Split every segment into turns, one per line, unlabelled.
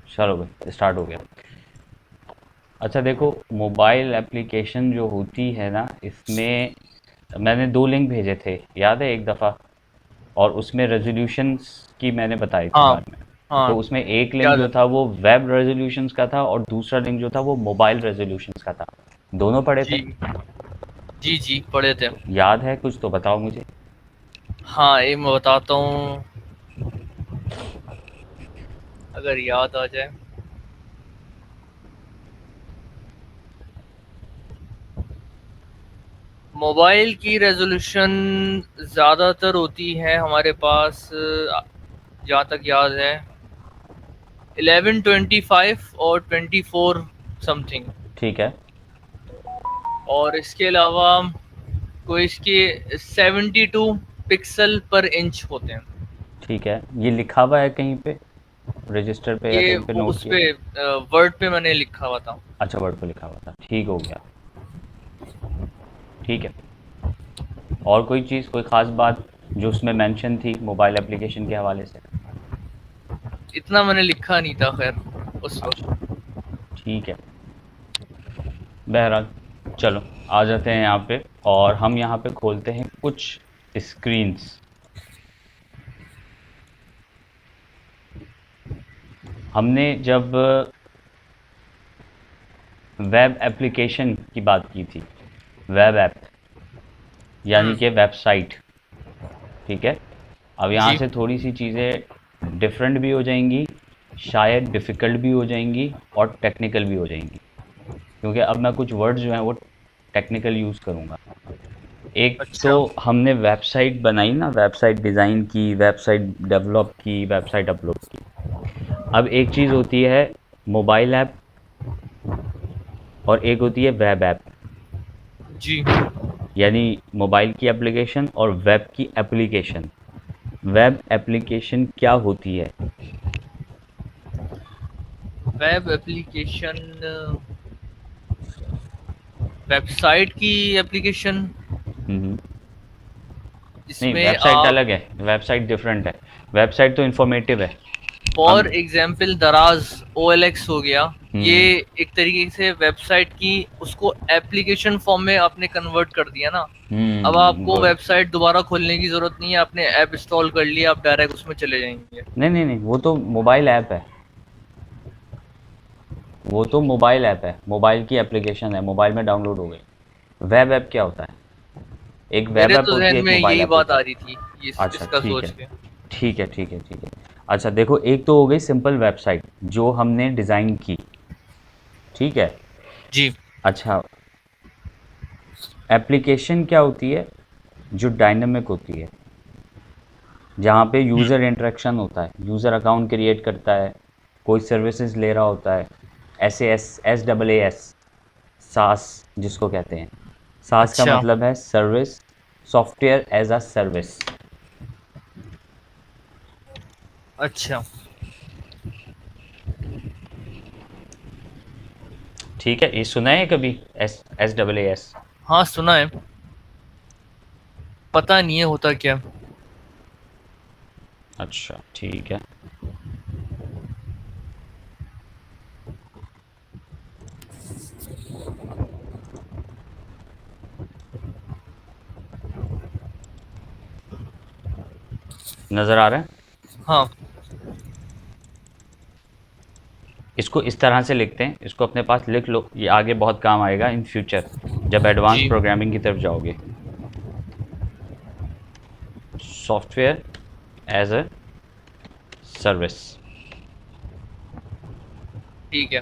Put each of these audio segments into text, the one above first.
चलो भाई स्टार्ट हो गया। अच्छा देखो, मोबाइल एप्लीकेशन जो होती है ना, इसमें मैंने दो लिंक भेजे थे, याद है एक दफ़ा। और उसमें रेजोल्यूशंस की मैंने बताई थी
हाँ
बाद में।
हाँ,
तो उसमें एक लिंक
याद
जो
है।
था वो वेब रेजोल्यूशंस का था, और दूसरा लिंक जो था वो मोबाइल रेजोल्यूशंस का था। दोनों पढ़े थे।
जी जी जी, पढ़े थे।
याद है कुछ तो बताओ मुझे।
हाँ, ये मैं बताता हूँ, अगर याद आ जाए। मोबाइल की रेजोल्यूशन ज़्यादातर होती है हमारे पास, जहाँ तक याद है, 1125 और 24 समथिंग।
ठीक है।
और इसके अलावा कोई इसके 72 पिक्सल पर इंच होते हैं।
ठीक है, ये लिखा हुआ है कहीं पे, रजिस्टर पे या
ये
कहीं पे
वो
नोट
उस
किया?
पे वर्ड पे मैंने लिखा हुआ था।
अच्छा, वर्ड पे लिखा हुआ था, ठीक हो गया। ठीक है। और कोई चीज़, कोई ख़ास बात जो उसमें मेंशन थी मोबाइल एप्लीकेशन के हवाले से?
इतना मैंने लिखा नहीं था खैर उस
अच्छा,
वक्त।
ठीक है। बहरहाल, चलो आ जाते हैं यहाँ पे, और हम यहाँ पे खोलते हैं कुछ स्क्रीन्स। हमने जब वेब एप्लीकेशन की बात की थी, वेब ऐप यानी कि
हम्म।
वेबसाइट, ठीक है। अब यहाँ
जी।
से थोड़ी सी चीज़ें डिफरेंट भी हो जाएंगी, शायद डिफ़िकल्ट भी हो जाएंगी, और टेक्निकल भी हो जाएंगी, क्योंकि अब मैं कुछ वर्ड्स जो हैं वो टेक्निकल यूज़ करूँगा। एक तो
अच्छा।
हमने वेबसाइट बनाई ना, वेबसाइट डिज़ाइन की, वेबसाइट डेवलप की, वेबसाइट अपलोड की। अब एक चीज़ होती है मोबाइल ऐप, और एक होती है वेब ऐप।
जी।
यानी मोबाइल की एप्लीकेशन और वेब की एप्लीकेशन। वेब एप्लीकेशन क्या होती है?
वेब एप्लीकेशन, वेबसाइट की एप्लीकेशन
हम्म। नहीं,
जिसमें
वेबसाइट
आप,
अलग है, वेबसाइट डिफरेंट है। वेबसाइट तो इंफॉर्मेटिव है। हम
फॉर एग्जांपल दराज OLX हो गया, ये
हम्म।
एक तरीके से वेबसाइट की उसको एप्लीकेशन फॉर्म में आपने कन्वर्ट कर दिया ना। अब आपको
गुड।
वेबसाइट दोबारा खोलने की जरूरत नहीं है, आपने ऐप इंस्टॉल कर लिया, आप डायरेक्ट उसमें चले जाएंगे।
नहीं नहीं नहीं, वो तो मोबाइल ऐप है। वो तो मोबाइल ऐप है, मोबाइल की एप्लीकेशन है, मोबाइल में डाउनलोड हो गई। वेब ऐप क्या होता है? एक वेब
मेरे
ऐप
तो
होती है,
जहन
एक
में
मोबाइल
यही
ऐप
बात
होती
आ
है।
रही थी,
अच्छा
इसका
ठीक
सोच
है।
के।
ठीक है ठीक है ठीक है। अच्छा देखो, एक तो हो गई सिंपल वेबसाइट जो हमने डिज़ाइन की, ठीक है।
जी।
अच्छा, एप्लीकेशन क्या होती है? जो डायनामिक होती है, जहाँ पे यूज़र इंटरेक्शन होता है, यूज़र अकाउंट क्रिएट करता है, कोई सर्विसेज ले रहा होता है। SaaS सास जिसको कहते हैं। सास का
अच्छा।
मतलब है service, software as a service.
अच्छा।
ठीक है, ये सुना है कभी? S SaaS?
हाँ, सुना है, पता नहीं है होता क्या।
अच्छा ठीक है। नज़र आ रहा है?
हाँ।
इसको इस तरह से लिखते हैं, इसको अपने पास लिख लो, ये आगे बहुत काम आएगा इन फ्यूचर, जब एडवांस
जी।
प्रोग्रामिंग की तरफ जाओगे। Software as a service.
ठीक है,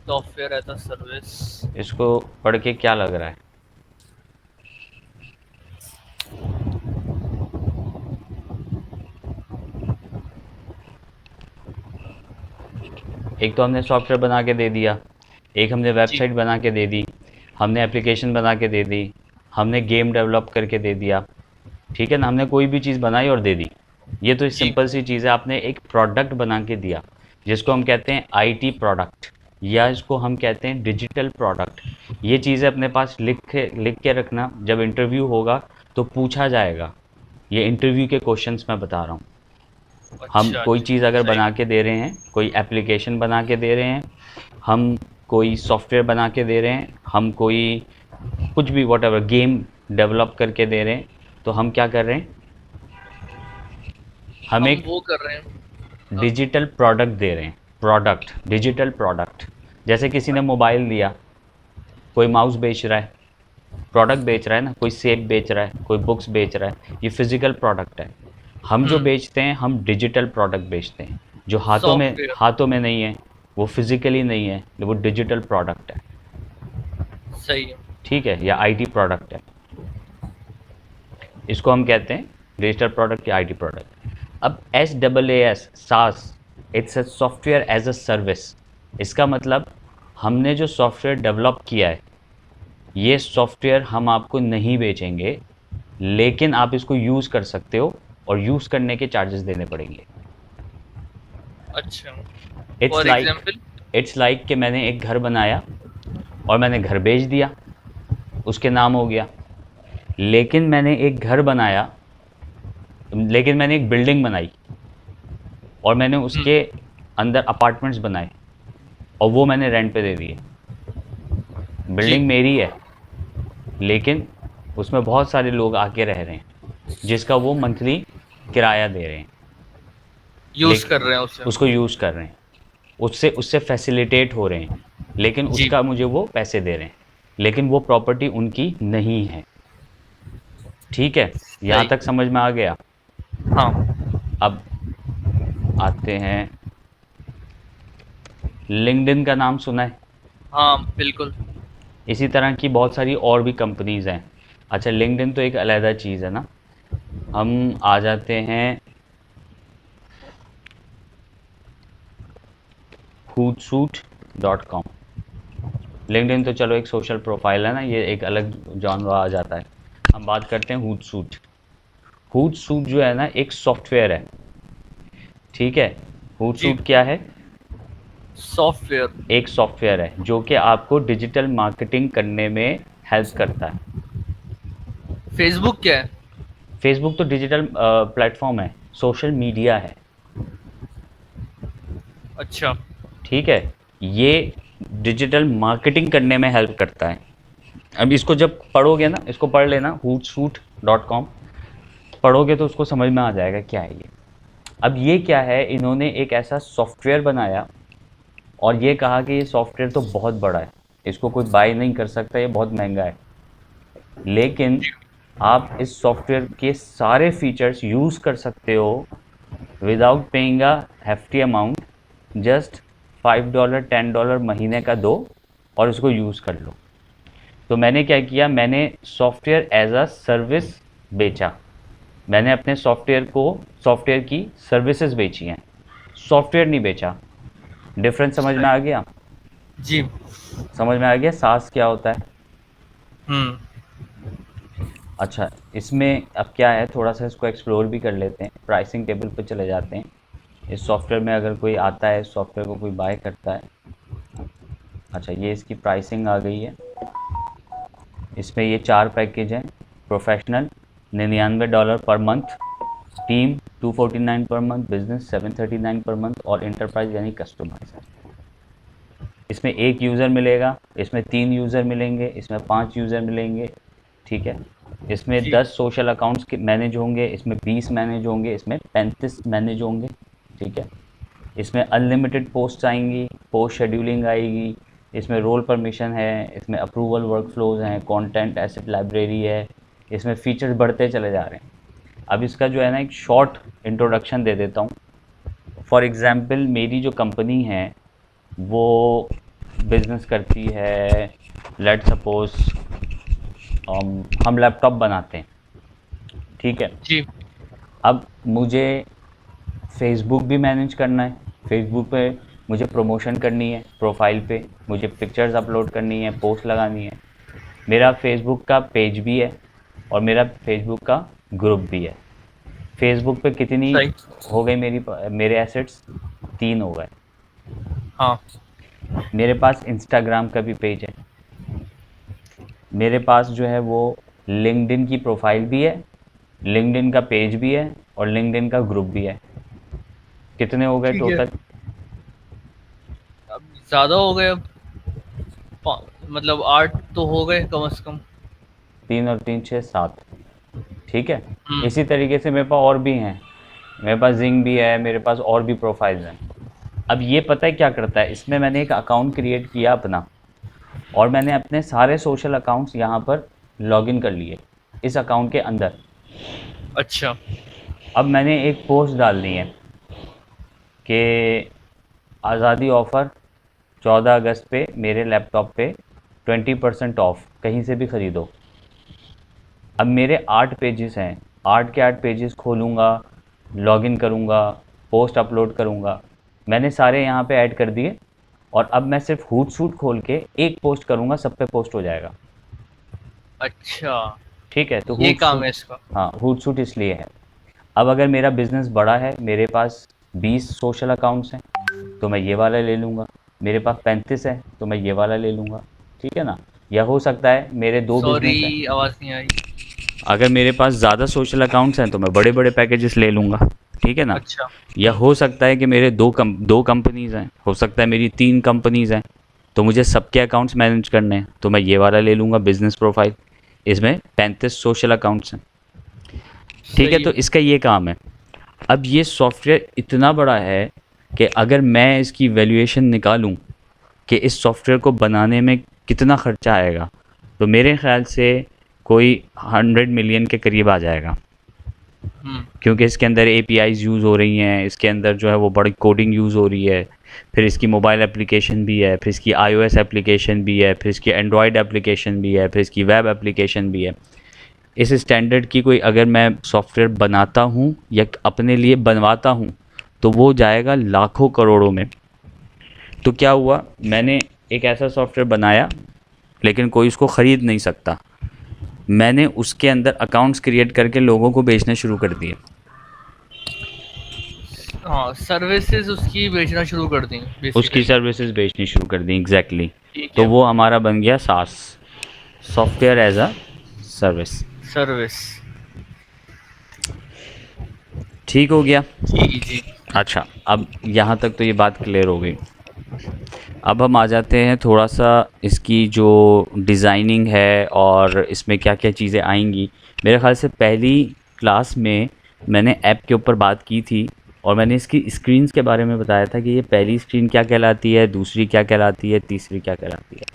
सॉफ्टवेयर एज अ सर्विस।
इसको पढ़ के क्या लग रहा है? एक तो हमने सॉफ्टवेयर बना के दे दिया, एक हमने
जी।
वेबसाइट बना के दे दी, हमने एप्लीकेशन बना के दे दी, हमने गेम डेवलप करके दे दिया। ठीक है ना, हमने कोई भी चीज़ बनाई और दे दी। ये तो
जी।
सिंपल सी चीज़ है, आपने एक प्रोडक्ट बना के दिया, जिसको हम कहते हैं IT प्रोडक्ट, या इसको हम कहते हैं डिजिटल प्रोडक्ट। ये चीज़ें अपने पास लिख के रखना, जब इंटरव्यू होगा तो पूछा जाएगा। ये इंटरव्यू के क्वेश्चंस मैं बता रहा हूँ। हम
अच्छा
कोई
अच्छा,
चीज़ अगर
सही।
बना के दे रहे हैं, कोई एप्लीकेशन बना के दे रहे हैं, हम कोई सॉफ्टवेयर बना के दे रहे हैं, हम कोई कुछ भी वॉट गेम डेवलप करके दे रहे हैं, तो हम क्या कर रहे हैं, हम
हम
एक
वो कर रहे हैं।
डिजिटल प्रोडक्ट दे रहे हैं। Product, digital product. जैसे किसी ने मोबाइल दिया, कोई माउस बेच रहा है, प्रोडक्ट बेच रहा है ना, कोई सेब बेच रहा है, कोई बुक्स बेच रहा है, ये फिजिकल प्रोडक्ट है। हम जो बेचते हैं, हम डिजिटल प्रोडक्ट बेचते हैं, जो
सॉफ्टवेयर।
हाथों में नहीं है, वो फिजिकली नहीं है, वो डिजिटल प्रोडक्ट है।
सही है।
ठीक है, या आईटी प्रोडक्ट है, इसको हम कहते हैं डिजिटल प्रोडक्ट या आईटी प्रोडक्ट। अब S double A S, SaaS, it's a software as a service. इसका मतलब हमने जो सॉफ्टवेयर डेवलप किया है, ये सॉफ्टवेयर हम आपको नहीं बेचेंगे, लेकिन आप इसको यूज़ कर सकते हो, और यूज़ करने के चार्जेस देने पड़ेंगे।
अच्छा,
it's
for
like
example.
It's like कि मैंने एक घर बनाया और मैंने घर बेच दिया, उसके नाम हो गया। लेकिन मैंने एक घर बनाया, लेकिन मैंने एक बिल्डिंग बनाई और मैंने उसके अंदर अपार्टमेंट्स बनाए, और वो मैंने रेंट पे दे दिए।
जी,
बिल्डिंग मेरी है, लेकिन उसमें बहुत सारे लोग आके रह रहे हैं, जिसका वो मंथली किराया दे रहे हैं,
यूज़ कर
लेकिन
रहे हैं उसे।
उसको यूज़ कर रहे हैं, उससे उससे फैसिलिटेट हो रहे हैं, लेकिन
जी,
उसका मुझे वो पैसे दे रहे हैं, लेकिन वो प्रॉपर्टी उनकी नहीं है। ठीक है, यहाँ
सही।
तक समझ में आ गया।
हाँ,
अब आते हैं, लिंक्डइन का नाम सुना है?
हाँ, बिल्कुल।
इसी तरह की बहुत सारी और भी कंपनीज हैं। अच्छा, लिंक्डइन तो एक अलहदा चीज़ है ना। हम आ जाते हैं hootsuite.com। लिंक्डइन तो चलो एक सोशल प्रोफाइल है ना, ये एक अलग जॉनर आ जाता है। हम बात करते हैं हूटसूट। हूटसूट जो है ना, एक सॉफ्टवेयर है। ठीक है,
जी,
हूटसूट क्या है?
सॉफ्टवेयर।
एक सॉफ्टवेयर है जो कि आपको डिजिटल मार्केटिंग करने में हेल्प करता है।
फेसबुक क्या है?
फेसबुक तो डिजिटल प्लेटफॉर्म है, सोशल मीडिया है।
अच्छा।
ठीक है, ये डिजिटल मार्केटिंग करने में हेल्प करता है। अब इसको जब पढ़ोगे ना, इसको पढ़ लेना, hootsuite.com। पढ़ोगे तो उसको समझ में आ जाएगा क्या है ये। अब ये क्या है, इन्होंने एक ऐसा सॉफ्टवेयर बनाया और ये कहा कि ये सॉफ्टवेयर तो बहुत बड़ा है, इसको कोई बाय नहीं कर सकता, ये बहुत महंगा है। लेकिन आप इस सॉफ्टवेयर के सारे फीचर्स यूज़ कर सकते हो विदाउट पेइंग अ हेफ्टी अमाउंट। जस्ट $5 $10 महीने का दो और उसको यूज़ कर लो। तो मैंने क्या किया, मैंने सॉफ्टवेयर एज अ सर्विस बेचा। मैंने अपने सॉफ्टवेयर की सर्विसेज बेची हैं, सॉफ्टवेयर नहीं बेचा। डिफरेंस समझ में
सही।
आ गया?
जी।
समझ में आ गया सास क्या होता है?
हुँ।
अच्छा, इसमें अब क्या है, थोड़ा सा इसको एक्सप्लोर भी कर लेते हैं, प्राइसिंग टेबल पर चले जाते हैं। इस सॉफ्टवेयर में अगर कोई आता है, सॉफ्टवेयर को कोई बाय करता है। अच्छा, ये इसकी प्राइसिंग आ गई है। इसमें ये 4 पैकेज हैं। Professional $99 per month, team 249 per month, business 739 per month, और इंटरप्राइज यानी कस्टमाइज। इसमें एक यूज़र मिलेगा, इसमें 3 यूज़र मिलेंगे, इसमें 5 यूज़र मिलेंगे। ठीक है, इसमें
जी,
10 सोशल अकाउंट्स के मैनेज होंगे, इसमें 20 मैनेज होंगे, इसमें 35 मैनेज होंगे। ठीक है, इसमें अनलिमिटेड पोस्ट आएंगी, पोस्ट शेड्यूलिंग आएगी, इसमें रोल परमिशन है, इसमें अप्रूवल वर्कफ्लोज हैं, कंटेंट एसेट लाइब्रेरी है। इसमें फीचर्स बढ़ते चले जा रहे हैं। अब इसका जो है ना, एक शॉर्ट इंट्रोडक्शन दे देता हूँ। फॉर एग्ज़ाम्पल, मेरी जो कंपनी है वो बिज़नेस करती है, लेट सपोज हम लैपटॉप बनाते हैं। ठीक है,
जी,
अब मुझे फेसबुक भी मैनेज करना है। फेसबुक पे मुझे प्रमोशन करनी है, प्रोफाइल पे मुझे पिक्चर्स अपलोड करनी है, पोस्ट लगानी है। मेरा फेसबुक का पेज भी है और मेरा फेसबुक का ग्रुप भी है। फेसबुक पे कितनी
सही।
हो गई मेरे एसेट्स? 3 हो गए।
हाँ,
मेरे पास इंस्टाग्राम का भी पेज है, मेरे पास जो है वो लिंक्डइन की प्रोफाइल भी है, लिंक्डइन का पेज भी है, और लिंक्डइन का ग्रुप भी है। कितने हो गए
ठीक है,
टोटल?
अब ज़्यादा हो गए अब, मतलब 8 तो हो गए कम से कम।
3 और 3 6 7। ठीक है।
हुँ,
इसी तरीके से मेरे पास और भी हैं, मेरे पास जिंग भी है, मेरे पास और भी प्रोफाइल्स हैं। अब ये पता है क्या करता है, इसमें मैंने एक अकाउंट क्रिएट किया अपना, और मैंने अपने सारे सोशल अकाउंट्स यहाँ पर लॉगिन कर लिए इस अकाउंट के अंदर।
अच्छा,
अब मैंने एक पोस्ट डालनी है कि आज़ादी ऑफ़र 14 अगस्त पे मेरे लैपटॉप पे 20% ऑफ, कहीं से भी ख़रीदो। अब मेरे 8 पेजेस हैं, 8 के 8 पेजेस खोलूँगा, लॉगिन करूँगा, पोस्ट अपलोड करूँगा। मैंने सारे यहाँ पे ऐड कर दिए, और अब मैं सिर्फ हूट-सूट खोल के एक पोस्ट करूँगा, सब पे पोस्ट हो जाएगा।
अच्छा,
ठीक है, तो
ये
हूट
काम
सूट,
है इसका।
हाँ हूट सूट इसलिए है। अब अगर मेरा बिजनेस बड़ा है, मेरे पास 20 सोशल अकाउंट्स हैं, तो मैं ये वाला ले लूँगा। मेरे पास 35 है, तो मैं ये वाला ले लूँगा। ठीक है ना? या हो सकता है मेरे दो बिजनेस हैं,
सॉरी, आवाज़ नहीं आ रही।
अगर मेरे पास ज़्यादा सोशल अकाउंट्स हैं तो मैं बड़े बड़े पैकेजेस ले लूँगा। ठीक है ना?
अच्छा,
या हो सकता है कि मेरे दो कंपनीज़ हैं, हो सकता है मेरी 3 कंपनीज़ हैं, तो मुझे सबके अकाउंट्स मैनेज करने हैं, तो मैं ये वाला ले लूँगा बिजनेस प्रोफाइल। इसमें 35 सोशल अकाउंट्स हैं। ठीक है,
सही
तो
है।
इसका ये काम है। अब ये सॉफ्टवेयर इतना बड़ा है कि अगर मैं इसकी वैल्यूएशन निकालूं कि इस सॉफ्टवेयर को बनाने में कितना खर्चा आएगा, तो मेरे ख्याल से कोई 100 मिलियन के करीब आ जाएगा।
हुँ,
क्योंकि इसके अंदर एपीआईज़ यूज़ हो रही हैं, इसके अंदर जो है वो बड़ी कोडिंग यूज़ हो रही है, फिर इसकी मोबाइल एप्लीकेशन भी है, फिर इसकी आईओएस एप्लीकेशन भी है, फिर इसकी एंड्रॉयड एप्लीकेशन भी है, फिर इसकी वेब एप्लीकेशन भी है। इस स्टैंडर्ड की कोई अगर मैं सॉफ्टवेयर बनाता हूँ या अपने लिए बनवाता हूँ, तो वो जाएगा लाखों करोड़ों में। तो क्या हुआ, मैंने एक ऐसा सॉफ्टवेयर बनाया, लेकिन कोई उसको ख़रीद नहीं सकता। मैंने उसके अंदर अकाउंट्स क्रिएट करके लोगों को बेचने शुरू कर दिए।
हाँ, सर्विसेज़ उसकी बेचना शुरू कर दी
उसकी
बेसिकली।
सर्विसेज बेचनी शुरू कर दी, एग्जैक्टली।
ठीक
तो
है,
वो हमारा बन गया SaaS, software as a service.
Service.
ठीक हो गया।
जी, जी।
अच्छा, अब यहाँ तक तो ये बात क्लियर हो गई। अब हम आ जाते हैं थोड़ा सा इसकी जो डिज़ाइनिंग है और इसमें क्या क्या चीज़ें आएंगी। मेरे ख्याल से पहली क्लास में मैंने ऐप के ऊपर बात की थी, और मैंने इसकी स्क्रीन्स के बारे में बताया था कि ये पहली स्क्रीन क्या कहलाती है, दूसरी क्या कहलाती है, तीसरी क्या कहलाती है।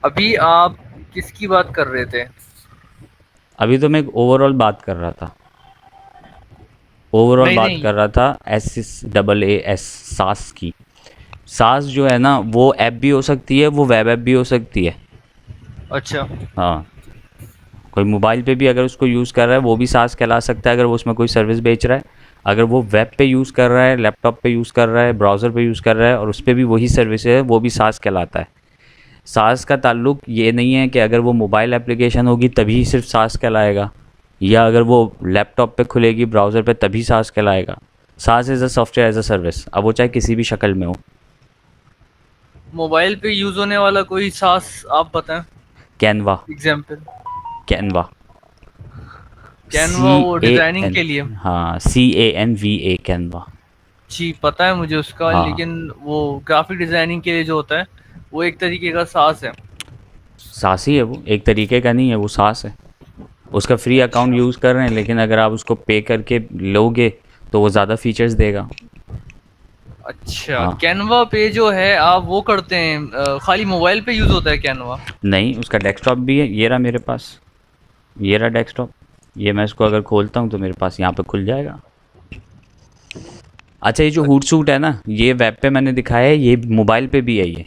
अभी आप किसकी बात कर रहे थे?
अभी तो मैं एक ओवरऑल बात कर रहा था, ओवरऑल
नहीं,
बात
नहीं।
कर रहा था SAAS, सास की। सास जो है ना, वो ऐप भी हो सकती है, वो वेब ऐप भी हो सकती है।
अच्छा,
हाँ, कोई मोबाइल पे भी अगर उसको यूज़ कर रहा है वो भी सास कहला सकता है, अगर वो उसमें कोई सर्विस बेच रहा है। अगर वो वेब पे यूज़ कर रहा है, लैपटॉप पे यूज़ कर रहा है, ब्राउज़र पे यूज़ कर रहा है और उस पे भी वही सर्विस है, वो भी सास कहलाता है। सास का ताल्लुक ये नहीं है कि अगर वो मोबाइल एप्लीकेशन होगी तभी सिर्फ सास कहलाएगा, या अगर वो लैपटॉप पे खुलेगी ब्राउज़र पे तभी सास कहलाएगा। SaaS is a software as a service, अब वो चाहे किसी भी शक्ल में हो।
मोबाइल पे यूज़ होने वाला कोई सास आप बताएँ
कैनवा,
एग्ज़ाम्पल?
कैनवा, सी
कैनवा वो
ए
डिज़ाइनिंग
एन
के लिए?
हाँ, CANVA, कैनवा।
जी, पता है मुझे उसका,
हाँ,
लेकिन वो ग्राफ़िक डिज़ाइनिंग के लिए जो होता है, वो एक तरीके का सास है।
सास ही है वो, एक तरीके का नहीं है, वो सास है। उसका फ्री अकाउंट
अच्छा,
यूज़ कर रहे हैं, लेकिन अगर आप उसको पे करके लोगे तो वो ज़्यादा फीचर्स देगा।
अच्छा।
हाँ,
कैनवा पे जो है आप वो करते हैं, खाली मोबाइल पे यूज़ होता है कैनवा?
नहीं उसका डेस्कटॉप भी है, ये रहा मेरे पास, ये रहा डेस्कटॉप। ये मैं इसको अगर खोलता हूँ तो मेरे पास यहाँ पे खुल जाएगा। अच्छा, ये जो
अ
हुड सूट है ना, ये वेब पे मैंने दिखाया है, ये मोबाइल पे भी है ये।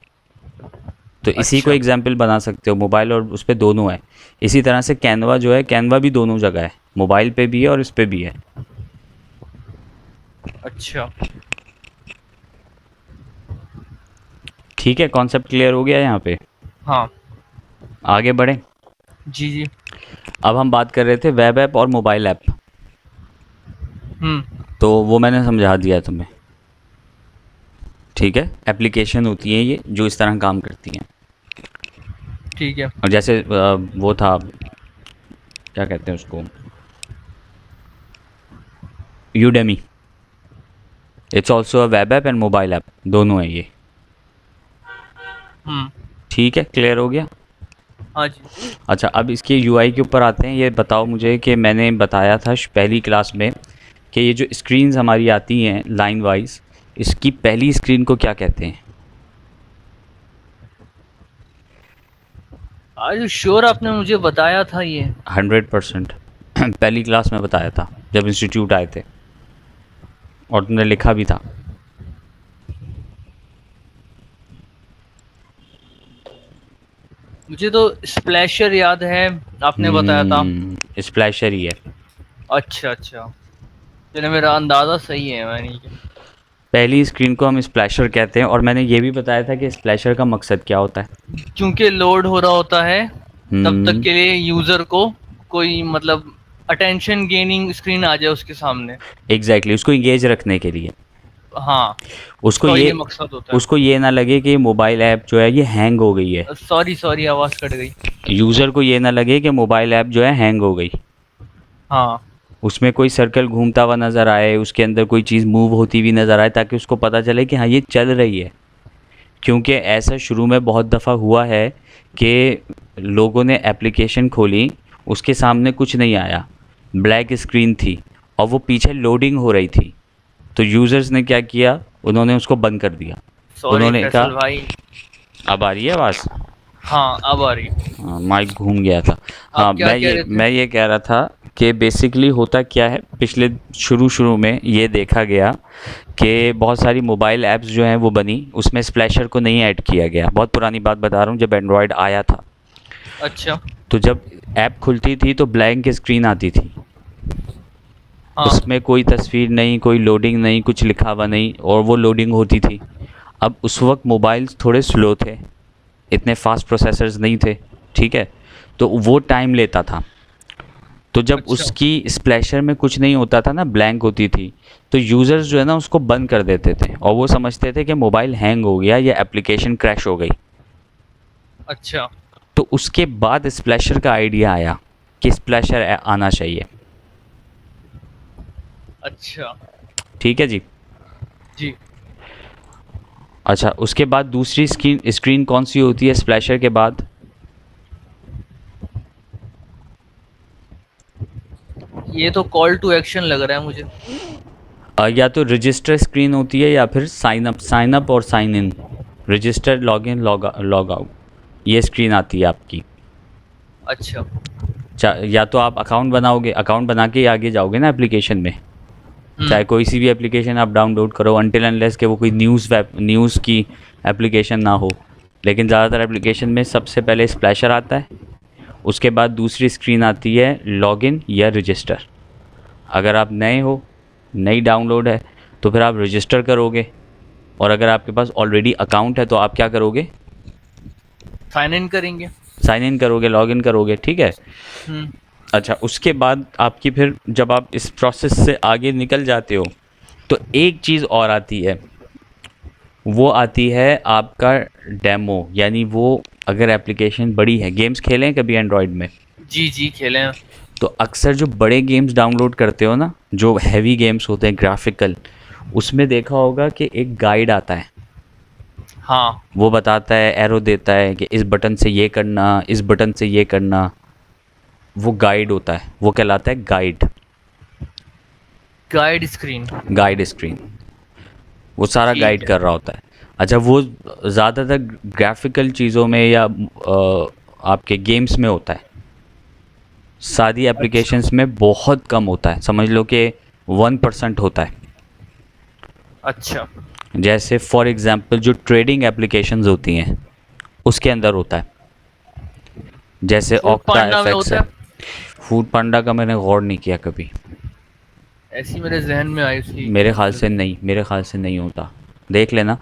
तो इसी को
अच्छा,
एग्जाम्पल बना सकते हो, मोबाइल और उस पे दोनों है। इसी तरह से कैनवा जो है, कैनवा भी दोनों जगह है, मोबाइल पे भी है और इस पे भी है।
अच्छा।
ठीक है, कॉन्सेप्ट क्लियर हो गया यहाँ पे।
हाँ।
आगे बढ़े।
जी, जी।
अब हम बात कर रहे थे वेब ऐप और मोबाइल ऐप,
हुँ,
तो वो मैंने समझा दिया तुम्हें। ठीक है, एप्लीकेशन होती हैं ये जो इस तरह काम करती हैं।
ठीक है।
और जैसे वो था, क्या कहते हैं उसको, Udemy. It's also a web app and mobile app, दोनों है ये।
हम्म।
ठीक है, क्लियर हो गया।
हाँ जी।
अच्छा, अब इसके यूआई के ऊपर आते हैं। ये बताओ मुझे कि मैंने बताया था पहली क्लास में कि ये जो स्क्रीन्स हमारी आती हैं लाइन वाइज, इसकी पहली स्क्रीन को क्या कहते हैं?
आज श्योर आपने मुझे बताया था ये।
100% पहली क्लास में बताया था जब इंस्टीट्यूट आए थे, और तुमने लिखा भी था।
मुझे तो स्प्लैशर याद है, आपने बताया था।
स्प्लैशर ही है।
अच्छा अच्छा, चलो मेरा अंदाजा सही है, मैंने
पहली स्क्रीन को हम स्प्लैशर कहते हैं, और मैंने ये भी बताया था कि स्प्लैशर का मकसद क्या होता है।
क्योंकि लोड हो रहा होता है तब तक
हम्म,
के लिए यूजर को कोई मतलब अटेंशन गेनिंग स्क्रीन आ जाए उसके सामने।
एग्जैक्टली, उसको इंगेज रखने के लिए।
हाँ,
उसको
उसका ये
ये
मकसद होता
उसको ये ना लगे कि मोबाइल ऐप जो है ये हैंग हो गई है।
है। सॉरी सॉरी, आवाज कट गई।
यूज़र को ये ना लगे कि मोबाइल ऐप जो है हैंग हो गई।
हाँ।
उसमें कोई सर्कल घूमता हुआ नज़र आए, उसके अंदर कोई चीज़ मूव होती हुई नज़र आए, ताकि उसको पता चले कि हाँ ये चल रही है। क्योंकि ऐसा शुरू में बहुत दफ़ा हुआ है कि लोगों ने एप्लीकेशन खोली, उसके सामने कुछ नहीं आया, ब्लैक स्क्रीन थी और वो पीछे लोडिंग हो रही थी। तो यूज़र्स ने क्या किया, उन्होंने उसको बंद कर दिया।
सॉरी
उन्होंने
फैसल
कहा,
भाई।
अब आ रही है आवाज़?
हाँ, अब आ रही है।
हाँ, माइक घूम गया था। हाँ,
आप क्या कह रहे थे?
मैं ये कह रहा था कि बेसिकली होता क्या है, पिछले शुरू में ये देखा गया कि बहुत सारी मोबाइल ऐप्स जो हैं वो बनी, उसमें स्प्लैशर को नहीं ऐड किया गया। बहुत पुरानी बात बता रहा हूँ, जब एंड्रॉयड आया था।
अच्छा।
तो जब ऐप खुलती थी तो ब्लैंक स्क्रीन आती थी,
हाँ।
उसमें कोई तस्वीर नहीं, कोई लोडिंग नहीं, कुछ लिखा हुआ नहीं, और वो लोडिंग होती थी। अब उस वक्त मोबाइल्स थोड़े स्लो थे, इतने फास्ट प्रोसेसर्स नहीं थे, ठीक है, तो वो टाइम लेता था। तो जब
अच्छा
उसकी स्प्लैशर में कुछ नहीं होता था ना, ब्लैंक होती थी, तो यूज़र्स जो है ना उसको बंद कर देते थे, और वो समझते थे कि मोबाइल हैंग हो गया या एप्लीकेशन क्रैश हो गई।
अच्छा
तो उसके बाद स्प्लैशर का आइडिया आया कि स्प्लैशर आना चाहिए।
अच्छा।
ठीक है जी।
जी।
अच्छा, उसके बाद दूसरी स्क्रीन कौन सी होती है स्प्लैशर के बाद?
ये तो कॉल टू एक्शन लग रहा है मुझे।
या तो रजिस्टर स्क्रीन होती है या फिर साइन अप और sign in. Register, log in, log out, ये स्क्रीन आती है आपकी।
अच्छा।
या तो आप अकाउंट बनाओगे, अकाउंट बना के ही आगे जाओगे ना एप्लीकेशन में। चाहे कोई सी भी एप्लीकेशन आप डाउनलोड करो, अनटिल अनलेस के वो कोई न्यूज़ की एप्लीकेशन ना हो। लेकिन ज़्यादातर एप्लीकेशन में सबसे पहले स्प्लैशर आता है, उसके बाद दूसरी स्क्रीन आती है लॉगिन या रजिस्टर। अगर आप नए हो, नई डाउनलोड है, तो फिर आप रजिस्टर करोगे, और अगर आपके पास ऑलरेडी अकाउंट है तो आप क्या करोगे?
साइन इन करेंगे।
साइन इन करोगे, लॉगिन करोगे, ठीक है।
हम्म।
अच्छा, उसके बाद आपकी फिर जब आप इस प्रोसेस से आगे निकल जाते हो तो एक चीज़ और आती है, वो आती है आपका डेमो। यानी वो, अगर एप्लीकेशन बड़ी है, गेम्स खेले हैं कभी एंड्रॉयड में?
जी जी, खेले हैं।
तो अक्सर जो बड़े गेम्स डाउनलोड करते हो ना, जो हैवी गेम्स होते हैं ग्राफिकल, उसमें देखा होगा कि एक गाइड आता है।
हाँ।
वो बताता है, एरो देता है कि इस बटन से ये करना, इस बटन से ये करना। वो गाइड होता है, वो कहलाता है guide.
Guide screen.
Guide screen, वो सारा
ठीक
गाइड
है।
कर रहा होता है। अच्छा, वो ज़्यादातर ग्राफिकल चीज़ों में या आपके गेम्स में होता है। सादी
अच्छा
एप्लीकेशंस में बहुत कम होता है, समझ लो कि 1% होता है।
अच्छा।
जैसे फॉर एग्ज़ाम्पल जो ट्रेडिंग एप्लीकेशंस होती हैं उसके अंदर होता है, जैसे
फूड
ऑक्टा
पांडा में
एफएक्स
होता
है।
है।
फूड पांडा का मैंने गौर नहीं किया कभी।
ऐसी मेरे जहन में आई थी।
मेरे ख्याल से नहीं होता, देख लेना।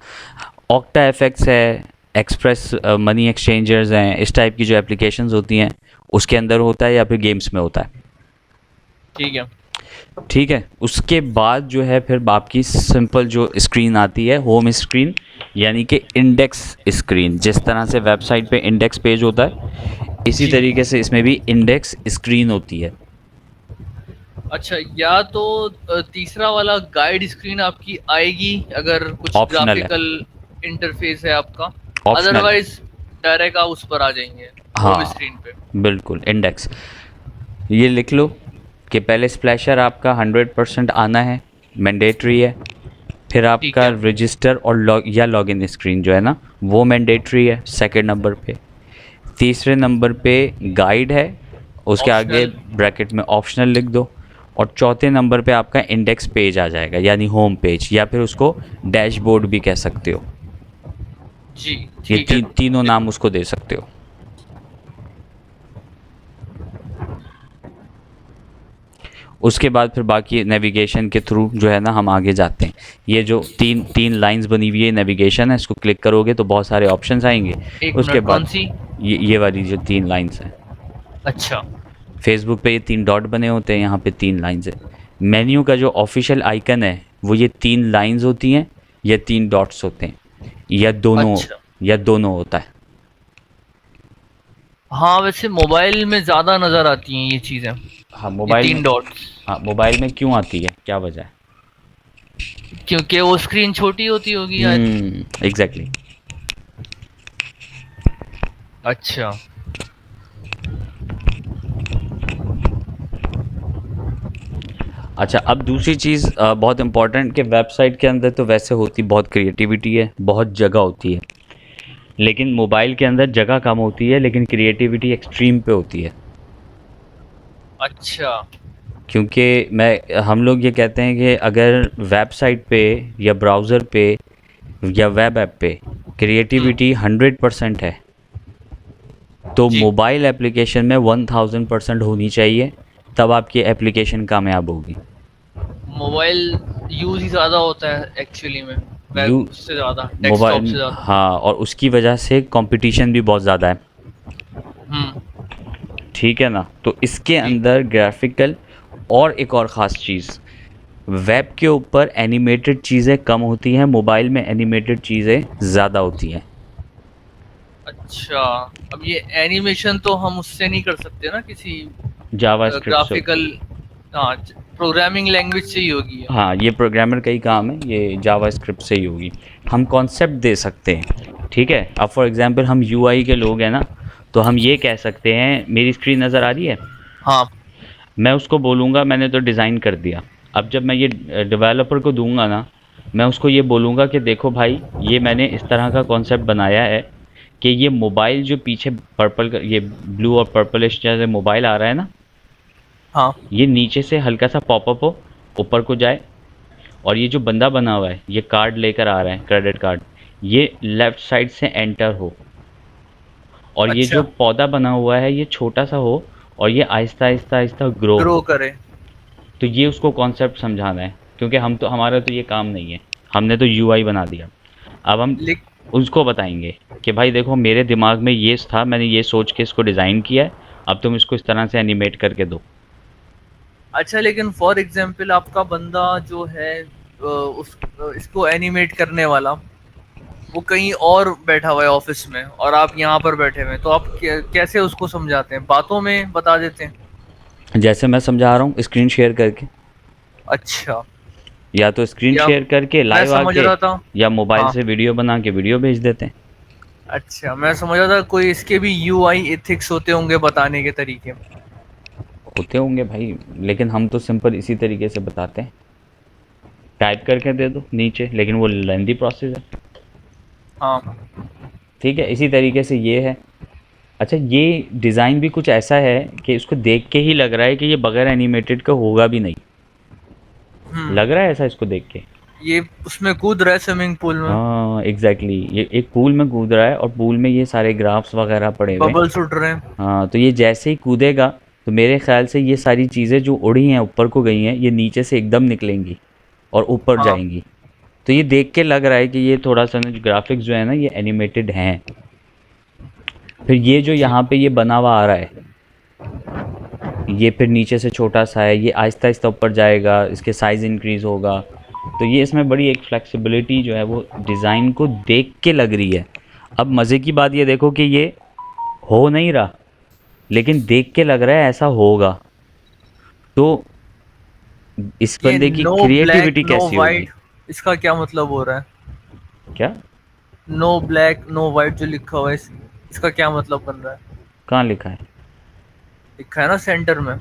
ऑक्टा एफएक्स है, एक्सप्रेस मनी एक्सचेंजर्स हैं, इस टाइप की जो एप्लीकेशंस होती हैं उसके अंदर होता है, या फिर गेम्स में होता है।
ठीक है।
ठीक है, उसके बाद जो है फिर आपकी सिंपल जो स्क्रीन आती है, होम स्क्रीन, यानी कि इंडेक्स स्क्रीन। जिस तरह से वेबसाइट पे इंडेक्स पेज होता है, इसी
जी।
तरीके से इसमें भी इंडेक्स स्क्रीन होती है।
अच्छा, या तो तीसरा वाला गाइड स्क्रीन आपकी आएगी अगर कुछ
ऑप्शनल है,
ग्राफिकल इंटरफेस है आपका,
ऑप्शनल है।
अदरवाइज डायरेक्ट आप उस पर आ जाएंगे होम
हाँ
स्क्रीन पे।
बिल्कुल, इंडेक्स। ये लिख लो कि पहले स्प्लैशर आपका 100% आना है, मैंडेटरी है। फिर
ठीक
आपका
है।
रजिस्टर और लॉग या लॉगिन स्क्रीन जो है ना, वो मैंडेटरी है सेकंड नंबर पे। तीसरे नंबर पे गाइड है, उसके आगे
ऑप्शनल।
ब्रैकेट में ऑप्शनल लिख दो। और चौथे नंबर पे आपका इंडेक्स पेज आ जाएगा, यानी होम पेज, या फिर उसको डैशबोर्ड भी कह सकते हो।
जी
ये
ठीक है।
तीनों नाम उसको दे सकते हो। उसके बाद फिर बाकी नेविगेशन के थ्रू जो है ना हम आगे जाते हैं। ये जो तीन तीन लाइंस बनी हुई है नेविगेशन है, इसको क्लिक करोगे तो बहुत सारे ऑप्शंस आएंगे।
एक
उसके
मिनट, कौन
बाद
सी?
ये वाली जो तीन लाइंस हैं,
अच्छा।
फेसबुक पे ये तीन डॉट बने होते हैं, यहाँ पे तीन लाइंस है। मेन्यू का जो ऑफिशियल आइकन है वो ये तीन लाइंस होती हैं या तीन डॉट्स होते हैं, या दोनों,
अच्छा।
या दोनों होता है।
हाँ, वैसे मोबाइल में ज्यादा नजर आती हैं ये चीजें,
हाँ
ये
मोबाइल में।
तीन डॉट्स।
हाँ मोबाइल में क्यों आती है, क्या वजह है?
क्योंकि वो स्क्रीन छोटी होती होगी आई थिंक।
एग्जैक्टली।
अच्छा।
अच्छा, अब दूसरी चीज़ बहुत इंपॉर्टेंट, कि वेबसाइट के अंदर तो वैसे होती बहुत क्रिएटिविटी है, बहुत जगह होती है। लेकिन मोबाइल के अंदर जगह कम होती है लेकिन क्रिएटिविटी एक्सट्रीम पे होती है।
अच्छा।
क्योंकि मैं हम लोग ये कहते हैं कि अगर वेबसाइट पे या ब्राउज़र पे या वेब ऐप पे
हम्म।
क्रिएटिविटी 100% है, तो
जी।
मोबाइल एप्लीकेशन में 1000% होनी चाहिए, तब आपकी एप्लीकेशन कामयाब होगी।
मोबाइल यूज ही ज्यादा होता है एक्चुअली में,
यू
वेब से ज्यादा, डेस्कटॉप
मोबाइल,
से ज्यादा।
हाँ, और उसकी वजह से कंपटीशन भी बहुत ज़्यादा है।
हम्म।
ठीक है ना? तो इसके
जी।
अंदर ग्राफिकल, और एक और ख़ास चीज़, वेब के ऊपर एनिमेटेड चीज़ें कम होती हैं, मोबाइल में एनिमेटेड चीज़ें ज़्यादा होती हैं।
अच्छा, अब ये एनिमेशन तो हम उससे नहीं कर सकते ना, किसी
जावास्क्रिप्ट से होती है।
ग्राफिकल, हाँ, प्रोग्रामिंग लैंग्वेज से ही होगी ये।
हाँ, ये प्रोग्रामर का ही काम है, ये जावास्क्रिप्ट से ही होगी। हम कॉन्सेप्ट दे सकते हैं, ठीक है? अब फॉर एग्जांपल हम यूआई के लोग हैं ना, तो हम ये कह सकते हैं, मेरी स्क्रीन नज़र आ रही है,
हाँ।
मैं उसको बोलूँगा मैंने तो डिज़ाइन कर दिया। अब जब मैं ये डेवलपर को दूंगा ना, मैं उसको ये बोलूँगा कि देखो भाई, ये मैंने इस तरह का कॉन्सेप्ट बनाया है कि ये मोबाइल जो पीछे पर्पल, ये ब्लू और पर्पलिश जैसे मोबाइल आ रहा है ना,
हाँ।
ये नीचे से हल्का सा पॉपअप हो, ऊपर को जाए, और ये जो बंदा बना हुआ है ये कार्ड लेकर आ रहा है, क्रेडिट कार्ड, ये लेफ्ट साइड से एंटर हो, और ये जो
अच्छा।
पौधा बना हुआ है ये छोटा सा हो, और ये आहिस्ता आहिस्ता आहिस्ता ग्रो
ग्रो
हो।
करे।
तो ये उसको कॉन्सेप्ट समझाना है, क्योंकि हम तो, हमारा तो ये काम नहीं है, हमने तो यूआई बना दिया। अब हम
लिख।
उसको बताएंगे कि भाई देखो, मेरे दिमाग में ये था, मैंने ये सोच के इसको डिज़ाइन किया है, अब तुम इसको इस तरह से एनिमेट करके दो।
अच्छा, लेकिन फॉर एग्जांपल आपका बंदा जो है इसको एनिमेट करने वाला, वो कहीं और बैठा हुआ है ऑफिस में और आप यहाँ पर बैठे हुए हैं, तो आप कैसे उसको समझाते हैं? बातों में बता देते हैं?
जैसे मैं समझा रहा हूँ स्क्रीन शेयर करके,
अच्छा।
या तो स्क्रीन
या
शेयर करके
मैं
लाइव
समझ
आके,
रहा था।
या मोबाइल
हाँ।
से वीडियो बना के वीडियो भेज देते हैं।
अच्छा, मैं समझ रहा था कोई इसके भी यूआई एथिक्स होते होंगे बताने के तरीके।
होते होंगे भाई, लेकिन हम तो सिंपल इसी तरीके से बताते हैं, टाइप करके दे दो नीचे, लेकिन वो लेंदी प्रोसेस है।
हाँ।
ठीक है, इसी तरीके से ये है। अच्छा, ये डिज़ाइन भी कुछ ऐसा है कि इसको देख के ही लग रहा है कि ये बगैर एनिमेटेड का होगा भी नहीं।
हम्म।
लग रहा है ऐसा इसको देख के।
ये उसमें कूद रहा है स्विमिंग पूल में।
हाँ एग्जैक्टली, ये एक पूल में कूद रहा है और पूल में ये सारे ग्राफ्स वगैरह पड़े हुए हैं।
बबल्स उड़ रहे हैं।
हाँ, तो ये जैसे ही कूदेगा, तो मेरे ख्याल से ये सारी चीज़ें जो उड़ी हैं ऊपर को गई हैं, ये नीचे से एकदम निकलेंगी और ऊपर
हाँ।
जाएंगी। तो ये देख के लग रहा है कि ये थोड़ा सा ग्राफिक्स जो है ना ये एनिमेटेड हैं। फिर ये जो
जी।
यहाँ पे ये बना हुआ आ रहा है, ये फिर नीचे से छोटा सा है, ये आहिस्ता आहिस्ता ऊपर जाएगा, इसके साइज़ इंक्रीज़ होगा। तो ये इसमें बड़ी एक फ्लेक्सिबिलिटी जो है वो डिज़ाइन को देख के लग रही है। अब मज़े की बात ये देखो कि ये हो नहीं रहा, लेकिन देख के लग रहा है ऐसा होगा। तो इस
ये
बंदे की
नो ब्लैक
क्रिएटिविटी
नो
कैसी होगी?
वाइट, इसका क्या मतलब हो रहा है?
क्या?
नो ब्लैक नो वाइट जो लिखा हुआ है, इसका क्या मतलब बन रहा है?
कहाँ लिखा है?
लिखा है ना सेंटर में।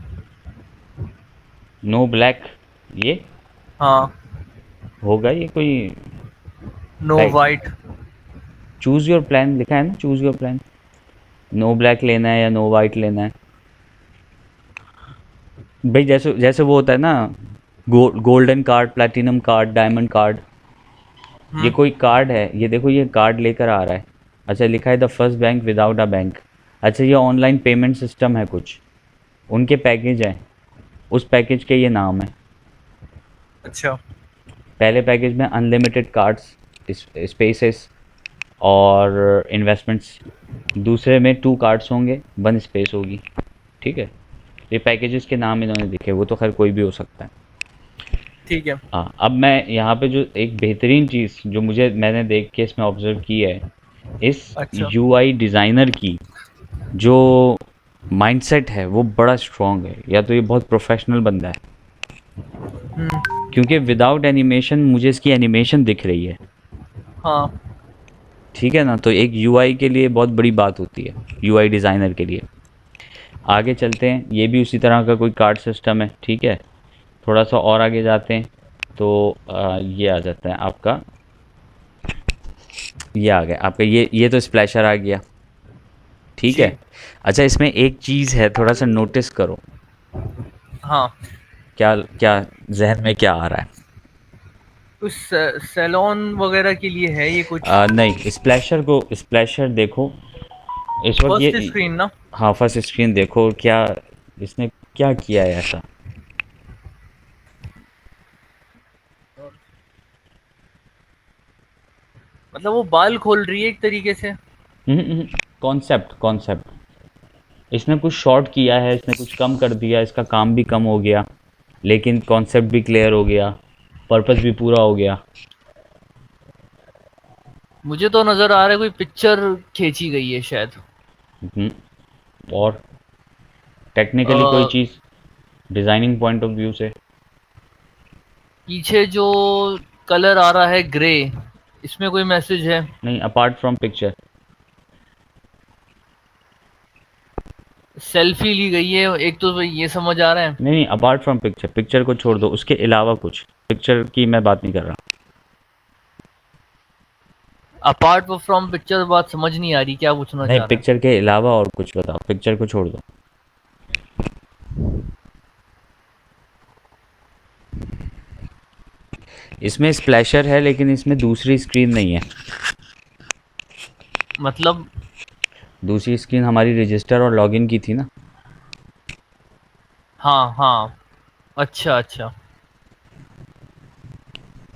नो ब्लैक, ये
हाँ।
होगा ये कोई
no white.
Choose your plan लिखा है ना, choose your plan. No black लेना है या नो वाइट लेना है? भाई जैसे जैसे वो होता है ना, golden card, platinum card, diamond card. ये
हम्म।
कोई कार्ड है, ये देखो ये कार्ड लेकर आ रहा है। अच्छा लिखा है the first bank without a bank. अच्छा ये ऑनलाइन पेमेंट सिस्टम है कुछ, उनके पैकेज हैं, उस पैकेज के ये नाम है।
अच्छा।
पहले पैकेज में अनलिमिटेड कार्ड्स, स्पेसेस और इन्वेस्टमेंट्स। दूसरे में 2 कार्ड्स होंगे, 1 स्पेस होगी। ठीक है, ये पैकेजेस के नाम इन्होंने लिखे, वो तो खैर कोई भी हो सकता है।
ठीक है।
हाँ, अब मैं यहाँ पे जो एक बेहतरीन चीज़ जो मैंने देख के इसमें ऑब्जर्व की है, इस
अच्छा।
यूआई डिज़ाइनर की जो माइंडसेट है वो बड़ा स्ट्रॉन्ग है। या तो ये बहुत प्रोफेशनल बंदा है,
हम्म।
क्योंकि विदाउट एनिमेशन मुझे इसकी एनिमेशन दिख रही है।
हाँ।
ठीक है ना, तो एक यूआई के लिए बहुत बड़ी बात होती है, यूआई डिज़ाइनर के लिए। आगे चलते हैं, ये भी उसी तरह का कोई कार्ड सिस्टम है। ठीक है, थोड़ा सा और आगे जाते हैं तो ये आ जाता है आपका, ये आ गया आपका, ये तो स्प्लैशर आ गया। ठीक
जी।
है। अच्छा इसमें एक चीज़ है, थोड़ा सा नोटिस करो।
हाँ।
क्या क्या जहन में क्या आ रहा है?
कुछ सैलून वगैरह के लिए है ये कुछ?
नहीं, स्प्लैशर देखो इस वक्त
फर्स्ट
ये।
स्क्रीन ना?
हाँ, फर्स्ट स्क्रीन देखो, क्या इसने क्या किया है ऐसा?
मतलब वो बाल खोल रही है एक तरीके से।
कॉन्सेप्ट कॉन्सेप्ट, इसने कुछ शॉर्ट किया है, इसने कुछ कम कर दिया, इसका काम भी कम हो गया, लेकिन कॉन्सेप्ट भी क्लियर हो गया, पर्पस भी पूरा हो गया।
मुझे तो नजर आ रहा है कोई पिक्चर खींची गई है शायद।
हम्म, और टेक्निकली कोई
अ,
चीज़, डिज़ाइनिंग पॉइंट ऑफ व्यू से।
पीछे जो कलर आ रहा है ग्रे, इसमें कोई मैसेज है?
नहीं, अपार्ट फ्रॉम पिक्चर।
सेल्फी ली गई है एक तो ये समझ आ रहा है।
नहीं नहीं, अपार्ट फ्रॉम पिक्चर, पिक्चर को छोड़ दो, उसके अलावा कुछ, पिक्चर की मैं बात नहीं कर रहा।
अपार्ट फ्रॉम पिक्चर बात समझ नहीं आ रही, क्या पूछना
नहीं,
चाह रहा है?
पिक्चर के अलावा और कुछ बताओ, पिक्चर को छोड़ दो। इसमें स्प्लैशर है लेकिन इसमें दूसरी स्क्रीन नहीं है।
मतलब?
दूसरी स्क्रीन हमारी रजिस्टर और लॉगिन की थी ना।
हाँ हाँ। अच्छा अच्छा।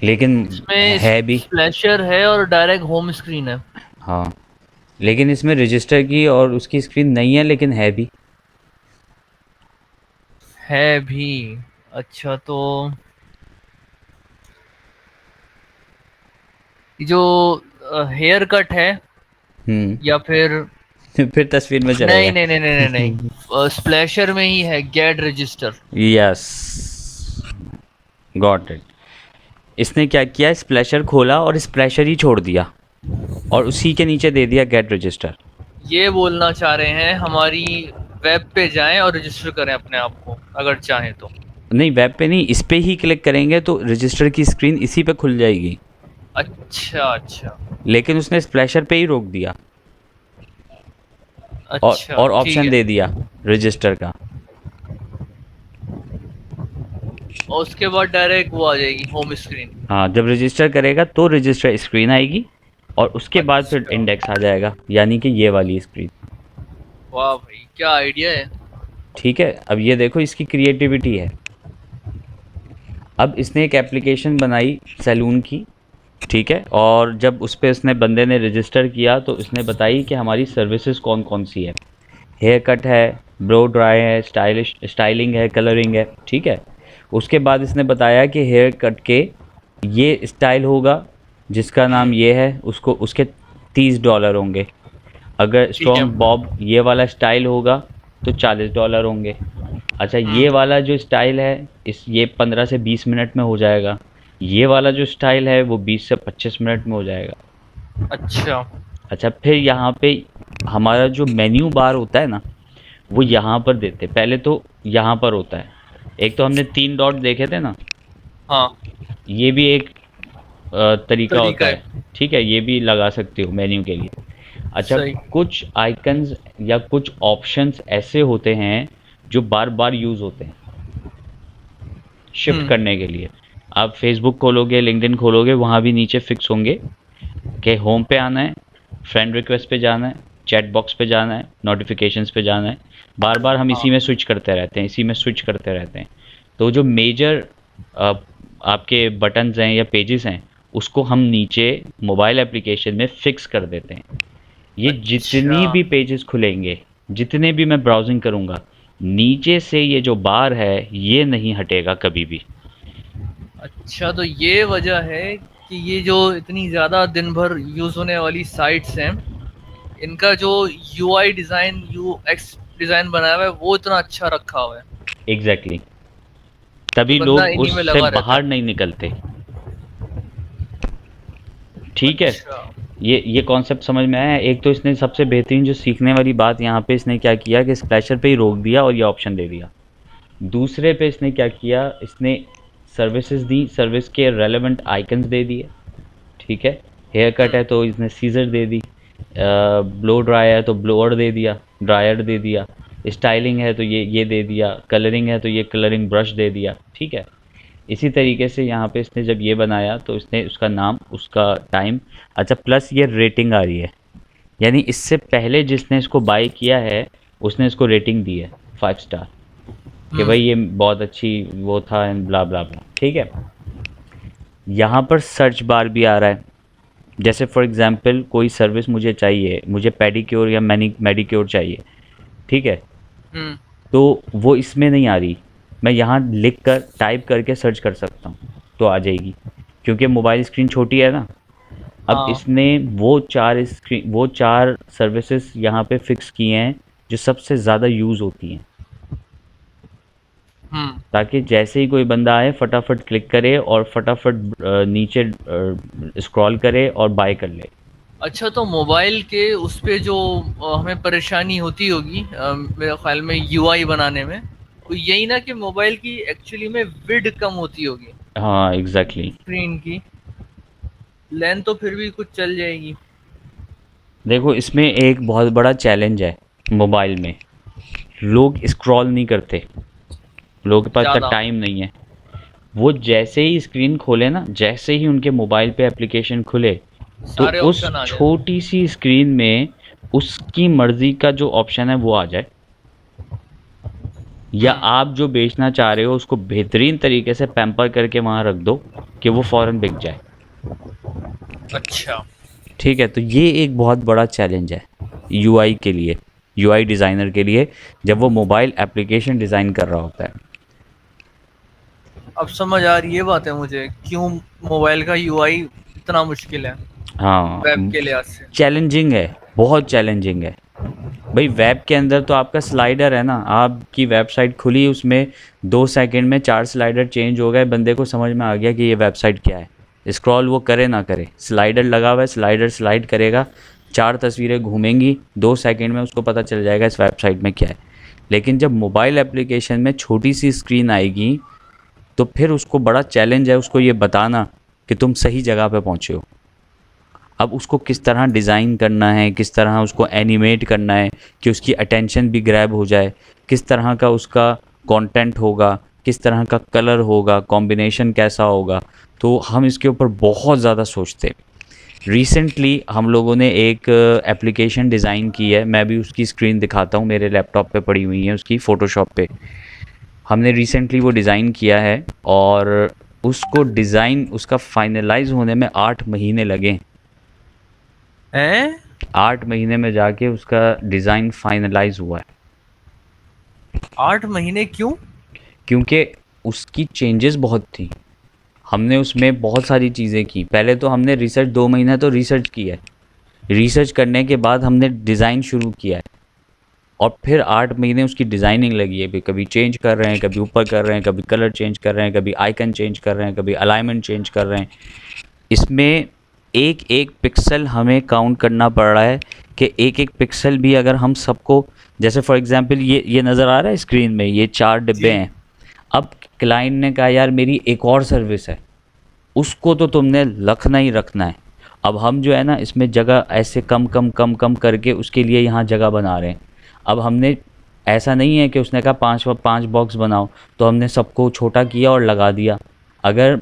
लेकिन
इसमें
है भी।
स्प्लैशर है और डायरेक्ट होम स्क्रीन है।
हाँ, लेकिन इसमें रजिस्टर की और उसकी स्क्रीन नहीं है, लेकिन है भी।
है भी। अच्छा तो ये जो हेयर कट है
हम्म।
या फिर?
फिर तस्वीर में चला
नहीं
गया।
नहीं नहीं नहीं नहीं नहीं, स्प्लैशर में ही है get register.
Yes, got it. इसने क्या किया, स्प्लैशर खोला और स्प्लैशर ही छोड़ दिया, और उसी के नीचे दे दिया गेट रजिस्टर।
ये बोलना चाह रहे हैं हमारी वेब पे जाएं और रजिस्टर करें अपने आप को अगर चाहें तो?
नहीं, वेब पे नहीं, इस पे ही क्लिक करेंगे तो रजिस्टर की स्क्रीन इसी पे खुल जाएगी।
अच्छा अच्छा।
लेकिन उसने स्प्लैशर पे ही रोक दिया,
अच्छा
और
ठीक
ऑप्शन
है।
दे दिया रजिस्टर का।
और उसके बाद डायरेक्ट वो आ जाएगी होम स्क्रीन।
हाँ, जब रजिस्टर करेगा तो रजिस्टर स्क्रीन आएगी, और उसके बाद फिर
अच्छा।
इंडेक्स आ जाएगा, यानी कि ये वाली स्क्रीन।
वाह भाई क्या आइडिया है।
ठीक है, अब ये देखो इसकी क्रिएटिविटी है। अब इसने एक एप्लीकेशन बनाई सैलून की। ठीक है, और जब उस पे उसने बंदे ने रजिस्टर किया तो इसने बताई कि हमारी सर्विसेज कौन कौन सी है। हेयर कट है, ब्लो ड्राई है, स्टाइलिंग है, कलरिंग है। ठीक है, उसके बाद इसने बताया कि हेयर कट के ये स्टाइल होगा जिसका नाम ये है, उसको उसके $30 होंगे। अगर
ठीक है।
स्ट्रॉन्ग बॉब ये वाला स्टाइल होगा तो $40 होंगे। अच्छा, ये वाला जो स्टाइल है ये 15 से 20 मिनट में हो जाएगा। ये वाला जो स्टाइल है वो 20 से 25 मिनट में हो जाएगा।
अच्छा।
अच्छा, फिर यहाँ पे हमारा जो मेन्यू बार होता है ना, वो यहाँ पर देते हैं। पहले तो यहाँ पर होता है। एक तो हमने 3 डॉट देखे थे ना,
हाँ।
ये भी एक तरीका होता
तरीका
है।
है।
ठीक है, ये भी लगा सकते हो मेन्यू के लिए। अच्छा,
सही।
कुछ आइकन्स या कुछ ऑप्शंस ऐसे होते हैं जो बार बार यूज़ होते हैं शिफ्ट
हम्म।
करने के लिए। आप फेसबुक खोलोगे, लिंक्डइन खोलोगे, वहाँ भी नीचे फिक्स होंगे कि होम पे आना है, फ्रेंड रिक्वेस्ट पे जाना है, चैट बॉक्स पे जाना है, नोटिफिकेशंस पे जाना है। बार बार हम इसी
हाँ।
में स्विच करते रहते हैं, इसी में स्विच करते रहते हैं। तो जो मेजर आपके बटन्स हैं या पेजेस हैं, उसको हम नीचे मोबाइल एप्लीकेशन में फिक्स कर देते हैं। ये
अच्छा।
जितनी भी पेजेस खुलेंगे, जितने भी मैं ब्राउजिंग करूँगा, नीचे से ये जो बार है ये नहीं हटेगा कभी भी।
अच्छा, तो ये वजह है कि ये जो इतनी ज़्यादा दिन भर यूज़ होने वाली साइट्स हैं, इनका जो यूआई डिज़ाइन, यूएक्स डिज़ाइन बनाया हुआ है, वो इतना अच्छा रखा हुआ है
एग्जैक्टली exactly।
कि
तभी
बंदा
लोग
इन्हीं में
उससे
लगा रहता
बाहर
है।
नहीं निकलते। ठीक है,
अच्छा।
ये कॉन्सेप्ट समझ में आया। एक तो इसने सबसे बेहतरीन जो सीखने वाली बात यहाँ पे इसने क्या किया कि स्प्लैशर पे ही रोक दिया और ये ऑप्शन दे दिया। दूसरे पे इसने क्या किया, इसने सर्विसेज दी, सर्विस के रेलेवेंट आइकन्स दे दिए। ठीक है, हेयर कट है
हम्म।
तो इसने सीजर दे दी, ब्लो ड्राई है तो ब्लोअर दे दिया, ड्रायर दे दिया, स्टाइलिंग है तो ये दे दिया, कलरिंग है तो ये कलरिंग ब्रश दे दिया। ठीक है, इसी तरीके से यहाँ पे इसने जब ये बनाया तो इसने उसका नाम, उसका टाइम। अच्छा, प्लस ये रेटिंग आ रही है, यानी इससे पहले जिसने इसको बाय किया है उसने इसको रेटिंग दी है 5 स्टार, कि भाई
हम्म।
ये बहुत अच्छी वो था एंड ब्ला ब्ला ब्ला। ठीक है, यहाँ पर सर्च बार भी आ रहा है। जैसे फॉर एग्जांपल कोई सर्विस मुझे चाहिए, मुझे पेडिक्योर या मेडिक्योर चाहिए। ठीक है,
हम्म।
तो वो इसमें नहीं आ रही। मैं यहाँ लिख कर टाइप करके सर्च कर सकता हूँ तो आ जाएगी, क्योंकि मोबाइल स्क्रीन छोटी है ना। अब
हाँ।
इसने वो चार सर्विसेज यहाँ पे फिक्स किए हैं जो सबसे ज़्यादा यूज़ होती हैं,
हम्म।
ताकि जैसे ही कोई बंदा आए फटाफट क्लिक करे और फटाफट नीचे स्क्रॉल करे और बाय कर ले।
अच्छा, तो मोबाइल के उस पे जो हमें परेशानी होती होगी, मेरे ख्याल में यूआई बनाने में, तो यही ना कि मोबाइल की एक्चुअली में विड्थ कम होती होगी
हाँ एग्जैक्टली।
स्क्रीन की। लेंथ तो फिर भी कुछ चल जाएगी।
देखो, इसमें एक बहुत बड़ा चैलेंज है मोबाइल में, लोग स्क्रॉल नहीं करते, लोगों के पास इतना
ज़्यादा।
टाइम नहीं है। वो जैसे ही स्क्रीन खोले ना, जैसे ही उनके मोबाइल पे एप्लीकेशन खुले, तो
सारे
उस
ऑप्शन आ जाए।
छोटी सी स्क्रीन में उसकी मर्जी का जो ऑप्शन है वो आ जाए, या
हम्म।
आप जो बेचना चाह रहे हो उसको बेहतरीन तरीके से पैम्पर करके वहाँ रख दो कि वो फ़ौरन बिक जाए।
अच्छा।
ठीक है, तो ये एक बहुत बड़ा चैलेंज है यूआई के लिए, यूआई डिज़ाइनर के लिए, जब वो मोबाइल एप्लीकेशन डिज़ाइन कर रहा होता है।
अब समझ आ रही है बात है मुझे, क्यों मोबाइल का यूआई इतना मुश्किल है
हाँ,
वेब के लिहाज से।
चैलेंजिंग है, बहुत चैलेंजिंग है। भाई वेब के अंदर तो आपका स्लाइडर है ना, आपकी वेबसाइट खुली, उसमें 2 सेकंड में 4 स्लाइडर चेंज हो गए, बंदे को समझ में आ गया कि ये वेबसाइट क्या है। स्क्रॉल वो करे ना करे, स्लाइडर लगा हुआ है, स्लाइडर स्लाइड करेगा, 4 तस्वीरें घूमेंगी, 2 सेकंड में उसको पता चल जाएगा इस वेबसाइट में क्या है। लेकिन जब मोबाइल एप्लीकेशन में छोटी सी स्क्रीन आएगी तो फिर उसको बड़ा चैलेंज है उसको ये बताना कि तुम सही जगह पे पहुँचे हो। अब उसको किस तरह डिज़ाइन करना है, किस तरह उसको एनिमेट करना है कि उसकी अटेंशन भी ग्रैब हो जाए, किस तरह का उसका कंटेंट होगा, किस तरह का कलर होगा, कॉम्बिनेशन कैसा होगा। तो हम इसके ऊपर बहुत ज़्यादा सोचते हैं। रिसेंटली हम लोगों ने एक एप्लीकेशन डिज़ाइन की है, मैं भी उसकी स्क्रीन दिखाता हूँ, मेरे लैपटॉप पे पड़ी हुई है उसकी, फ़ोटोशॉप पे। हमने रिसेंटली वो डिज़ाइन किया है और उसको डिज़ाइन उसका फाइनलाइज होने में 8 महीने लगे।
हैं?
8 महीने में जाके उसका डिज़ाइन फाइनलाइज हुआ है।
8 महीने क्यों?
क्योंकि उसकी चेंजेस बहुत थी, हमने उसमें बहुत सारी चीज़ें की। पहले तो हमने रिसर्च, 2 महीना तो रिसर्च किया है, रिसर्च करने के बाद हमने डिज़ाइन शुरू किया है। और फिर 8 महीने उसकी डिज़ाइनिंग लगी है, भी कभी चेंज कर रहे हैं, कभी ऊपर कर रहे हैं, कभी कलर चेंज कर रहे हैं, कभी आइकन चेंज कर रहे हैं, कभी अलाइनमेंट चेंज कर रहे हैं। इसमें एक एक पिक्सल हमें काउंट करना पड़ रहा है कि एक एक पिक्सल भी अगर हम सबको, जैसे फॉर एग्जांपल ये नज़र आ रहा है स्क्रीन में, ये 4 डिब्बे
जी।
हैं। अब क्लाइंट ने कहा यार मेरी एक और सर्विस है, उसको तो तुमने रखना ही रखना है। अब हम जो है ना इसमें जगह ऐसे कम कम कम कम करके उसके लिए यहाँ जगह बना रहे हैं। अब हमने, ऐसा नहीं है कि उसने कहा 5 बॉक्स बनाओ तो हमने सबको छोटा किया और लगा दिया। अगर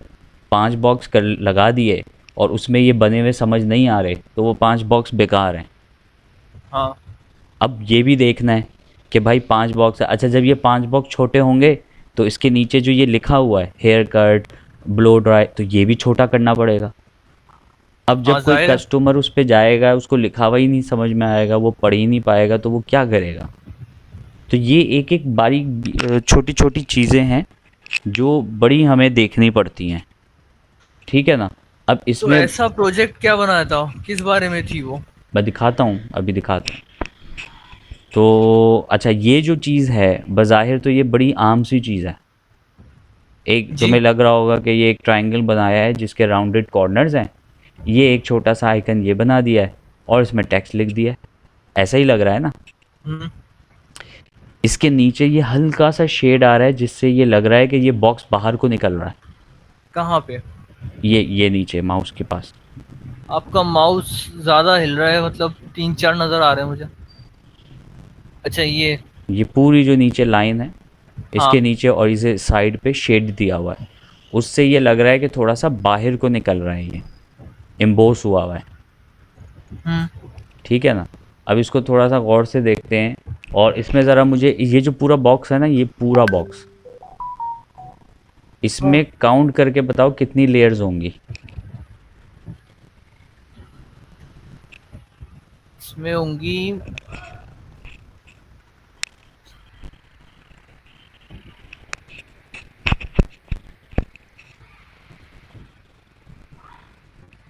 5 बॉक्स कर लगा दिए और उसमें ये बने हुए समझ नहीं आ रहे तो वो 5 बॉक्स बेकार हैं।
हाँ।
अब ये भी देखना है कि भाई 5 बॉक्स है, अच्छा जब ये 5 बॉक्स छोटे होंगे तो इसके नीचे जो ये लिखा हुआ है हेयर कट, ब्लो ड्राई, तो ये भी छोटा करना पड़ेगा। अब
हाँ
जब कोई
जाहिर है।
कस्टमर उस पे जाएगा, उसको लिखा हुआ ही नहीं समझ में आएगा, वो पढ़ ही नहीं पाएगा, तो वो क्या करेगा। तो ये एक एक बारीक छोटी छोटी चीज़ें हैं जो बड़ी हमें देखनी पड़ती हैं, ठीक है ना। अब
तो
इसमें
ऐसा प्रोजेक्ट क्या बनाया था, किस बारे में थी वो?
मैं दिखाता हूँ, अभी दिखाता हूँ। तो अच्छा, ये जो चीज़ है बज़ाहिर तो ये बड़ी आम सी चीज़ है। एक
जी।
तुम्हें लग रहा होगा कि ये एक ट्रायंगल बनाया है जिसके राउंडेड कॉर्नर्स हैं, ये एक छोटा सा आइकन ये बना दिया है और इसमें टेक्स्ट लिख दिया है, ऐसा ही लग रहा है ना।
हम्म।
इसके नीचे ये हल्का सा शेड आ रहा है जिससे ये लग रहा है कि ये बॉक्स बाहर को निकल रहा है।
कहाँ पे?
ये नीचे माउस के पास।
आपका माउस ज्यादा हिल रहा है, मतलब 3-4 नजर आ रहे हैं मुझे। अच्छा ये।
ये पूरी जो नीचे लाइन है
हाँ।
इसके नीचे और इसे साइड पे शेड दिया हुआ है, उससे ये लग रहा है कि थोड़ा सा बाहर को निकल रहा है, ये एम्बोस हुआ हुआ है,
हम्म।
ठीक है ना। अब इसको थोड़ा सा गौर से देखते हैं और इसमें ज़रा मुझे ये जो पूरा बॉक्स है ना, ये पूरा बॉक्स,
हाँ।
इसमें काउंट करके बताओ कितनी लेयर्स होंगी।
इसमें होंगी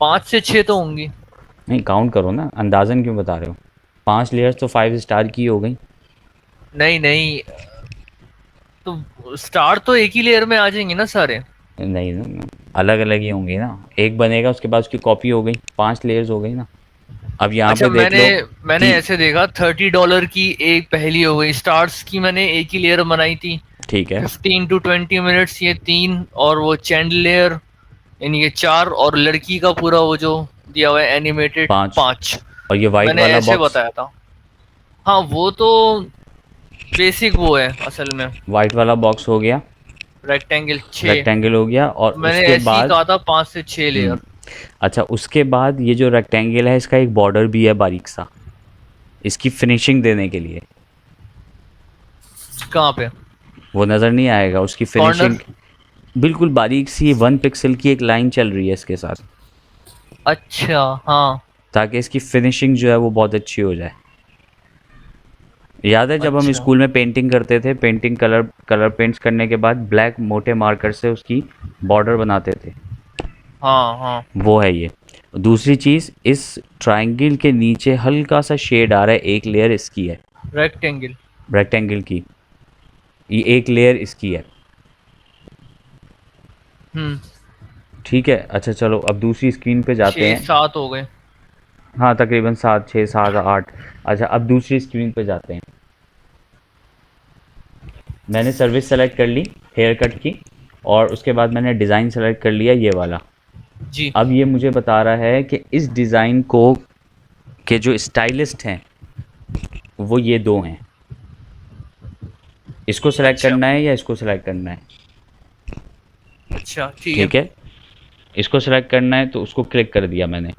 5 से 6 तो होंगी।
नहीं काउंट करो ना, अंदाज़न क्यों बता रहे हो। 5 लेयर्स तो 5 स्टार की हो गई।
नहीं नहीं, तो स्टार तो एक ही लेयर में आ जाएंगे ना सारे।
नहीं ना, अलग अलग ही होंगी ना, एक बनेगा उसके बाद उसकी कॉपी हो गई, 5 लेयर्स हो गई ना। अब यहाँ
अच्छा,
पे देख
मैंने
लो
मैंने
कि
ऐसे देखा $30 की एक पहली हो गई, स्टार्स की मैंने एक ही लेयर बनाई थी।
ठीक है
15 to 20 मिनट्स ये 3, और वो चैंडलियर यानी ये 4, और लड़की का पूरा वो जो दिया हुआ है एनिमेटेड
5,
5।
और ये वाइट
मैंने
वाला
ऐसे
बॉक्स,
बताया था। हाँ वो तो बेसिक वो है असल में।
वाइट वाला बॉक्स हो गया,
रेक्टेंगल 6।
रेक्टेंगल हो गया। और
मैंने
उसके
ऐसे ही
बाद
कहा था 5 से 6
हम्म,
लेयर।
अच्छा उसके बाद ये जो रेक्टेंगल है इसका एक बॉर्डर भी है बारीक सा, इसकी फिनिशिंग देने के लिए।
कहाँ पे?
वो नज़र नहीं आएगा उसकी
कॉर्नर।
फिनिशिंग, बिल्कुल बारीक सी 1 पिक्सल की एक लाइन चल रही है इसके साथ,
अच्छा। हाँ।
ताकि इसकी फिनिशिंग जो है वो बहुत अच्छी हो जाए। याद है जब हम
अच्छा।
स्कूल में पेंटिंग करते थे, पेंटिंग कलर पेंट्स करने के बाद ब्लैक मोटे मार्कर से उसकी बॉर्डर बनाते थे,
हाँ हाँ।
वो है ये। दूसरी चीज़, इस ट्रायंगल के नीचे हल्का सा शेड आ रहा है, एक लेयर इसकी है,
रेक्टेंगल।
रेक्टेंगल की, ये एक लेयर इसकी है,
हम्म।
ठीक है। अच्छा चलो अब दूसरी स्क्रीन पे जाते
छः
हैं।
सात हो गए।
हाँ तकरीबन 7, 6, 7, 8। अच्छा अब दूसरी स्क्रीन पे जाते हैं। मैंने सर्विस सेलेक्ट कर ली हेयर कट की, और उसके बाद मैंने डिज़ाइन सेलेक्ट कर लिया ये वाला।
जी।
अब ये मुझे बता रहा है कि इस डिज़ाइन को के जो स्टाइलिस्ट हैं वो ये दो हैं, इसको सेलेक्ट
अच्छा।
करना है या इसको सेलेक्ट करना है,
अच्छा ठीक है।
ठीक है। इसको सेलेक्ट करना है तो उसको क्लिक कर दिया मैंने।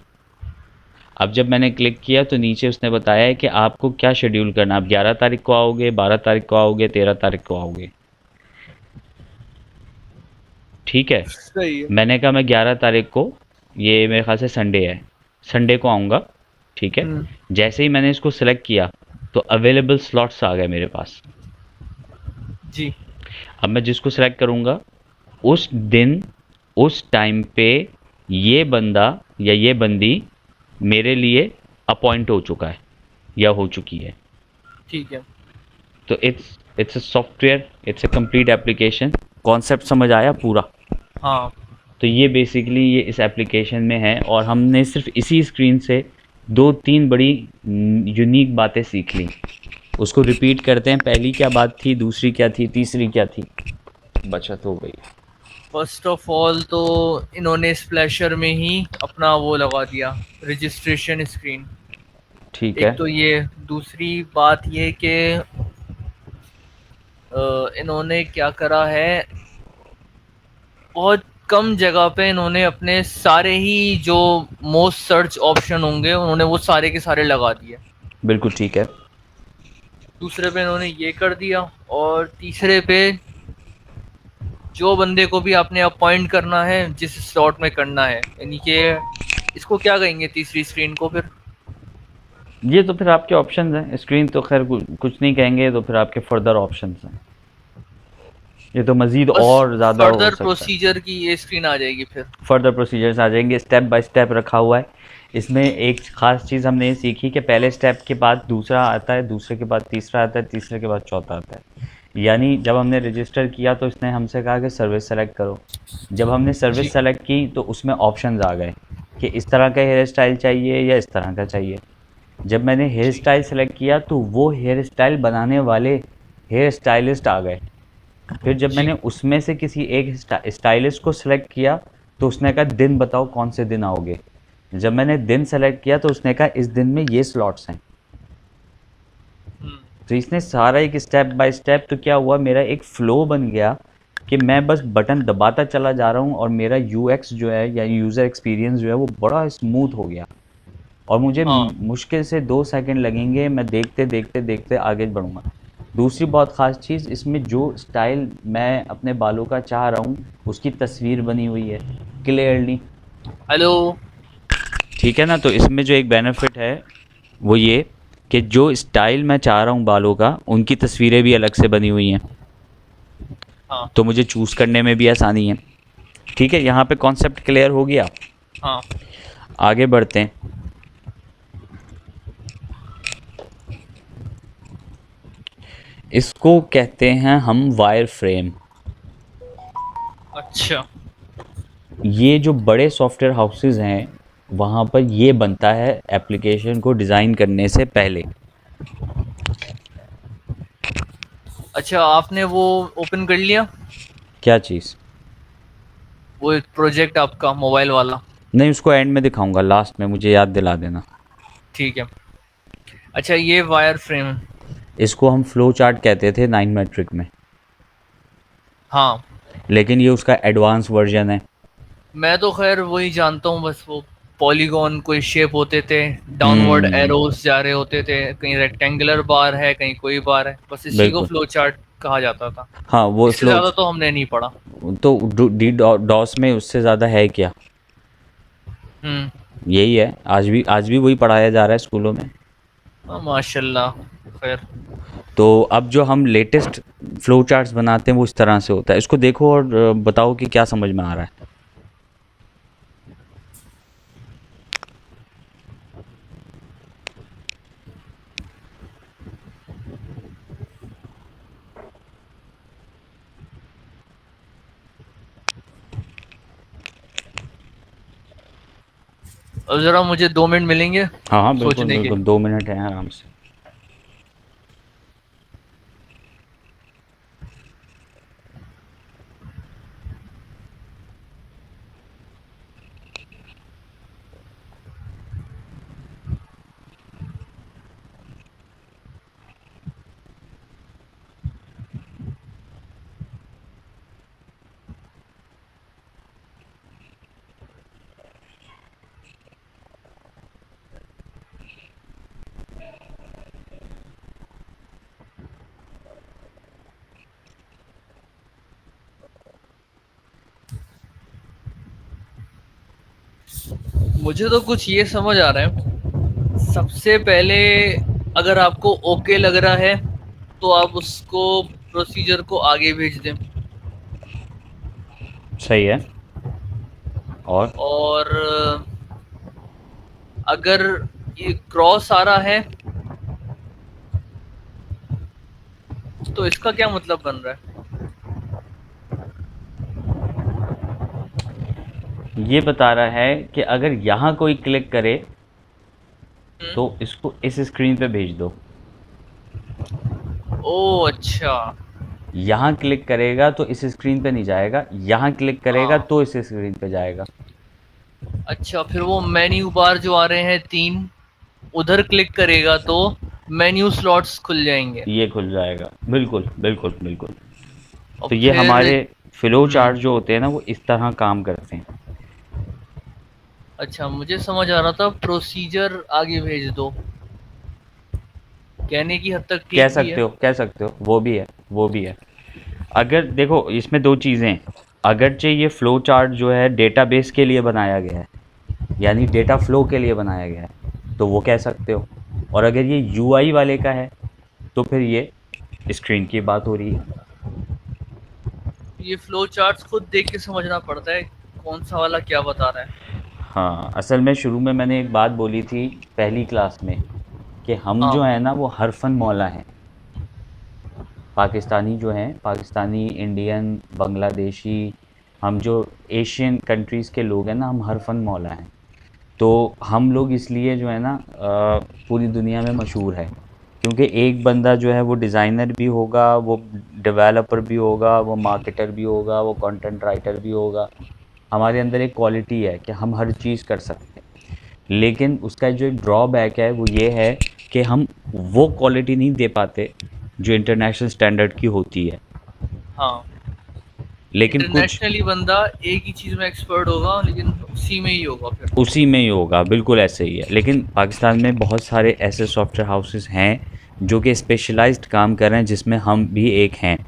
अब जब मैंने क्लिक किया तो नीचे उसने बताया है कि आपको क्या शेड्यूल करना है, आप 11 तारीख को आओगे, 12 तारीख को आओगे, 13 तारीख को आओगे, ठीक है।
सही है।
मैंने कहा मैं 11 तारीख को, ये मेरे ख्याल से संडे है, संडे को आऊँगा, ठीक है।
हम्म।
जैसे ही मैंने इसको सेलेक्ट किया तो अवेलेबल स्लॉट्स आ गए मेरे पास।
जी।
अब मैं जिसको सेलेक्ट करूँगा उस दिन उस टाइम पे ये बंदा या ये बंदी मेरे लिए अपॉइंट हो चुका है या हो चुकी है,
ठीक है।
तो it's a software, it's a complete application. Concept समझ आया पूरा?
हाँ।
तो ये बेसिकली ये इस एप्लीकेशन में है, और हमने सिर्फ इसी स्क्रीन से दो तीन बड़ी यूनिक बातें सीख ली। उसको रिपीट करते हैं। पहली क्या बात थी, दूसरी क्या थी, तीसरी क्या थी? बचत हो गई।
फर्स्ट ऑफ ऑल तो इन्होंने स्प्लैशर में ही अपना वो लगा दिया, रजिस्ट्रेशन स्क्रीन।
ठीक
एक
है।
तो ये, दूसरी बात ये कि इन्होंने क्या करा है, बहुत कम जगह पे इन्होंने अपने सारे ही जो मोस्ट सर्च ऑप्शन होंगे उन्होंने वो सारे के सारे लगा दिए।
बिल्कुल ठीक है।
दूसरे पे इन्होंने ये कर दिया, और तीसरे पे जो बंदे को भी आपने अपॉइंट करना है जिस स्लॉट में करना है, यानी कि इसको क्या कहेंगे तीसरी स्क्रीन को फिर?
ये तो फिर आपके ऑप्शंस हैं। स्क्रीन तो खैर कुछ नहीं कहेंगे, तो फिर आपके फर्दर ऑप्शंस हैं। ये तो मज़ीद
बस
और ज़्यादा हो
फर्दर
सकता है।
प्रोसीजर की ये स्क्रीन आ जाएगी फिर।
फर्दर प्रोसीजर्स आ जाएंगे, स्टेप बाय स्टेप रखा हुआ है। इसमें एक ख़ास चीज़ हमने ये सीखी कि पहले स्टेप के बाद दूसरा आता है, दूसरे के बाद तीसरा आता है, तीसरे के बाद चौथा आता है। यानी जब हमने रजिस्टर किया तो इसने हमसे कहा कि सर्विस सेलेक्ट करो। जब हमने
जी।
सर्विस सेलेक्ट की तो उसमें ऑप्शंस आ गए कि इस तरह का हेयर स्टाइल चाहिए या इस तरह का चाहिए। जब मैंने हेयर
जी।
स्टाइल सेलेक्ट किया तो वो हेयर स्टाइल बनाने वाले हेयर स्टाइलिस्ट आ गए। फिर जब
जी।
मैंने उसमें से किसी एक स्टाइलिस्ट को सिलेक्ट किया तो उसने कहा दिन बताओ कौन से दिन आओगे। जब मैंने दिन सेलेक्ट किया तो उसने कहा इस दिन में ये स्लॉट्स हैं।
हम्म।
तो इसने सारा एक स्टेप बाय स्टेप, तो क्या हुआ, मेरा एक फ़्लो बन गया कि मैं बस बटन दबाता चला जा रहा हूँ और मेरा यूएक्स जो है या यूज़र एक्सपीरियंस जो है वो बड़ा स्मूथ हो गया। और मुझे
हाँ।
मुश्किल से 2 सेकंड लगेंगे, मैं देखते देखते देखते आगे बढ़ूँगा। दूसरी बहुत ख़ास चीज़, इसमें जो स्टाइल मैं अपने बालों का चाह रहा हूँ उसकी तस्वीर बनी हुई है क्लियरली।
हेलो।
ठीक है ना? तो इसमें जो एक बेनिफिट है वो ये कि जो स्टाइल मैं चाह रहा हूँ बालों का, उनकी तस्वीरें भी अलग से बनी हुई हैं।
हाँ।
तो मुझे चूज़ करने में भी आसानी है। ठीक है, यहाँ पे कॉन्सेप्ट क्लियर हो गया।
हाँ।
आगे बढ़ते हैं। इसको कहते हैं हम वायर फ्रेम।
अच्छा।
ये जो बड़े सॉफ्टवेयर हाउसेस हैं वहाँ पर ये बनता है एप्लीकेशन को डिज़ाइन करने से पहले।
अच्छा, आपने वो ओपन कर लिया,
क्या चीज़?
वो एक प्रोजेक्ट आपका मोबाइल वाला?
नहीं, उसको एंड में दिखाऊंगा, लास्ट में मुझे याद दिला देना।
ठीक है। अच्छा, ये वायर फ्रेम।
इसको हम फ्लो चार्ट कहते थे 9 मैट्रिक में,
हाँ।
लेकिन ये उसका एडवांस वर्जन है।
मैं तो खैर वही जानता हूँ, बस वो पॉलीगॉन कोई शेप होते थे, डाउनवर्ड
हम्म।
एरोस जा रहे होते थे, कहीं रेक्टेंगुलर बार है कहीं कोई बार है, बस इसी को
बिल्कुल।
फ्लो चार्ट कहा जाता था।
हाँ वो
इससे
फ्लो।
ज्यादा तो हमने नहीं पढ़ा।
तो डी डॉस में उससे ज़्यादा है क्या?
हम्म।
यही है, आज भी वही पढ़ाया जा रहा है स्कूलों में।
हाँ, माशाल्लाह। खैर।
तो अब जो हम लेटेस्ट फ्लो चार्ट्स बनाते हैं वो इस तरह से होता है। इसको देखो और बताओ कि क्या समझ में आ रहा है।
अब जरा मुझे 2 मिनट मिलेंगे
हाँ हाँ, बिल्कुल
सोचने के।
बिल्कुल, 2 मिनट हैं आराम से।
मुझे तो कुछ ये समझ आ रहा है, सबसे पहले अगर आपको ओके लग रहा है तो आप उसको प्रोसीजर को आगे भेज दें।
सही है। और
और अगर ये क्रॉस आ रहा है तो इसका क्या मतलब बन रहा है?
ये बता रहा है कि अगर यहाँ कोई क्लिक करे तो
हम्म।
इसको इस स्क्रीन पे भेज दो,
ओ अच्छा।
यहाँ क्लिक करेगा तो इस स्क्रीन पे नहीं जाएगा, यहाँ क्लिक करेगा
हाँ।
तो इस स्क्रीन पे जाएगा।
अच्छा, फिर वो मेन्यू बार जो आ रहे हैं 3, उधर क्लिक करेगा तो मेन्यू स्लॉट्स खुल जाएंगे।
ये खुल जाएगा, बिल्कुल बिल्कुल बिल्कुल।
और
तो ये
फिर
हमारे फ्लो
हम्म।
चार्ट जो होते हैं ना वो इस तरह काम करते हैं।
अच्छा, मुझे समझ आ रहा था प्रोसीजर आगे भेज दो, कहने की हद तक
कह
ठीक भी
सकते
है।
हो, कह सकते हो, वो भी है, वो भी है। अगर देखो इसमें दो चीज़ें हैं, अगरचे ये फ्लो चार्ट जो है डेटाबेस के लिए बनाया गया है, यानी डेटा फ्लो के लिए बनाया गया है, तो वो कह सकते हो। और अगर ये यूआई वाले का है तो फिर ये स्क्रीन की बात हो रही है।
ये फ्लो चार्ट्स खुद देख के समझना पड़ता है कौन सा वाला क्या बता रहा है।
हाँ, असल में शुरू में मैंने एक बात बोली थी पहली क्लास में कि हम जो
हाँ।
है ना वो हरफन मौला हैं। पाकिस्तानी जो हैं, पाकिस्तानी, इंडियन, बांग्लादेशी, हम जो एशियन कंट्रीज़ के लोग हैं ना, हम हरफन मौला हैं। तो हम लोग इसलिए जो है ना पूरी दुनिया में मशहूर है, क्योंकि एक बंदा जो है वो डिज़ाइनर भी होगा, वो डेवलपर भी होगा, वो मार्केटर भी होगा, वो कंटेंट राइटर भी होगा। हमारे अंदर एक क्वालिटी है कि हम हर चीज़ कर सकते हैं, लेकिन उसका जो एक ड्रॉबैक है वो ये है कि हम वो क्वालिटी नहीं दे पाते जो इंटरनेशनल स्टैंडर्ड की होती है।
हाँ,
लेकिन कुछ
इंटरनेशनली बंदा एक ही चीज में एक्सपर्ट होगा, लेकिन उसी में ही होगा फिर।
उसी में ही होगा, बिल्कुल ऐसे ही है। लेकिन पाकिस्तान में बहुत सारे ऐसे सॉफ्टवेयर हाउसेस हैं जो कि स्पेशलाइज्ड काम कर रहे हैं, जिसमें हम भी एक हैं।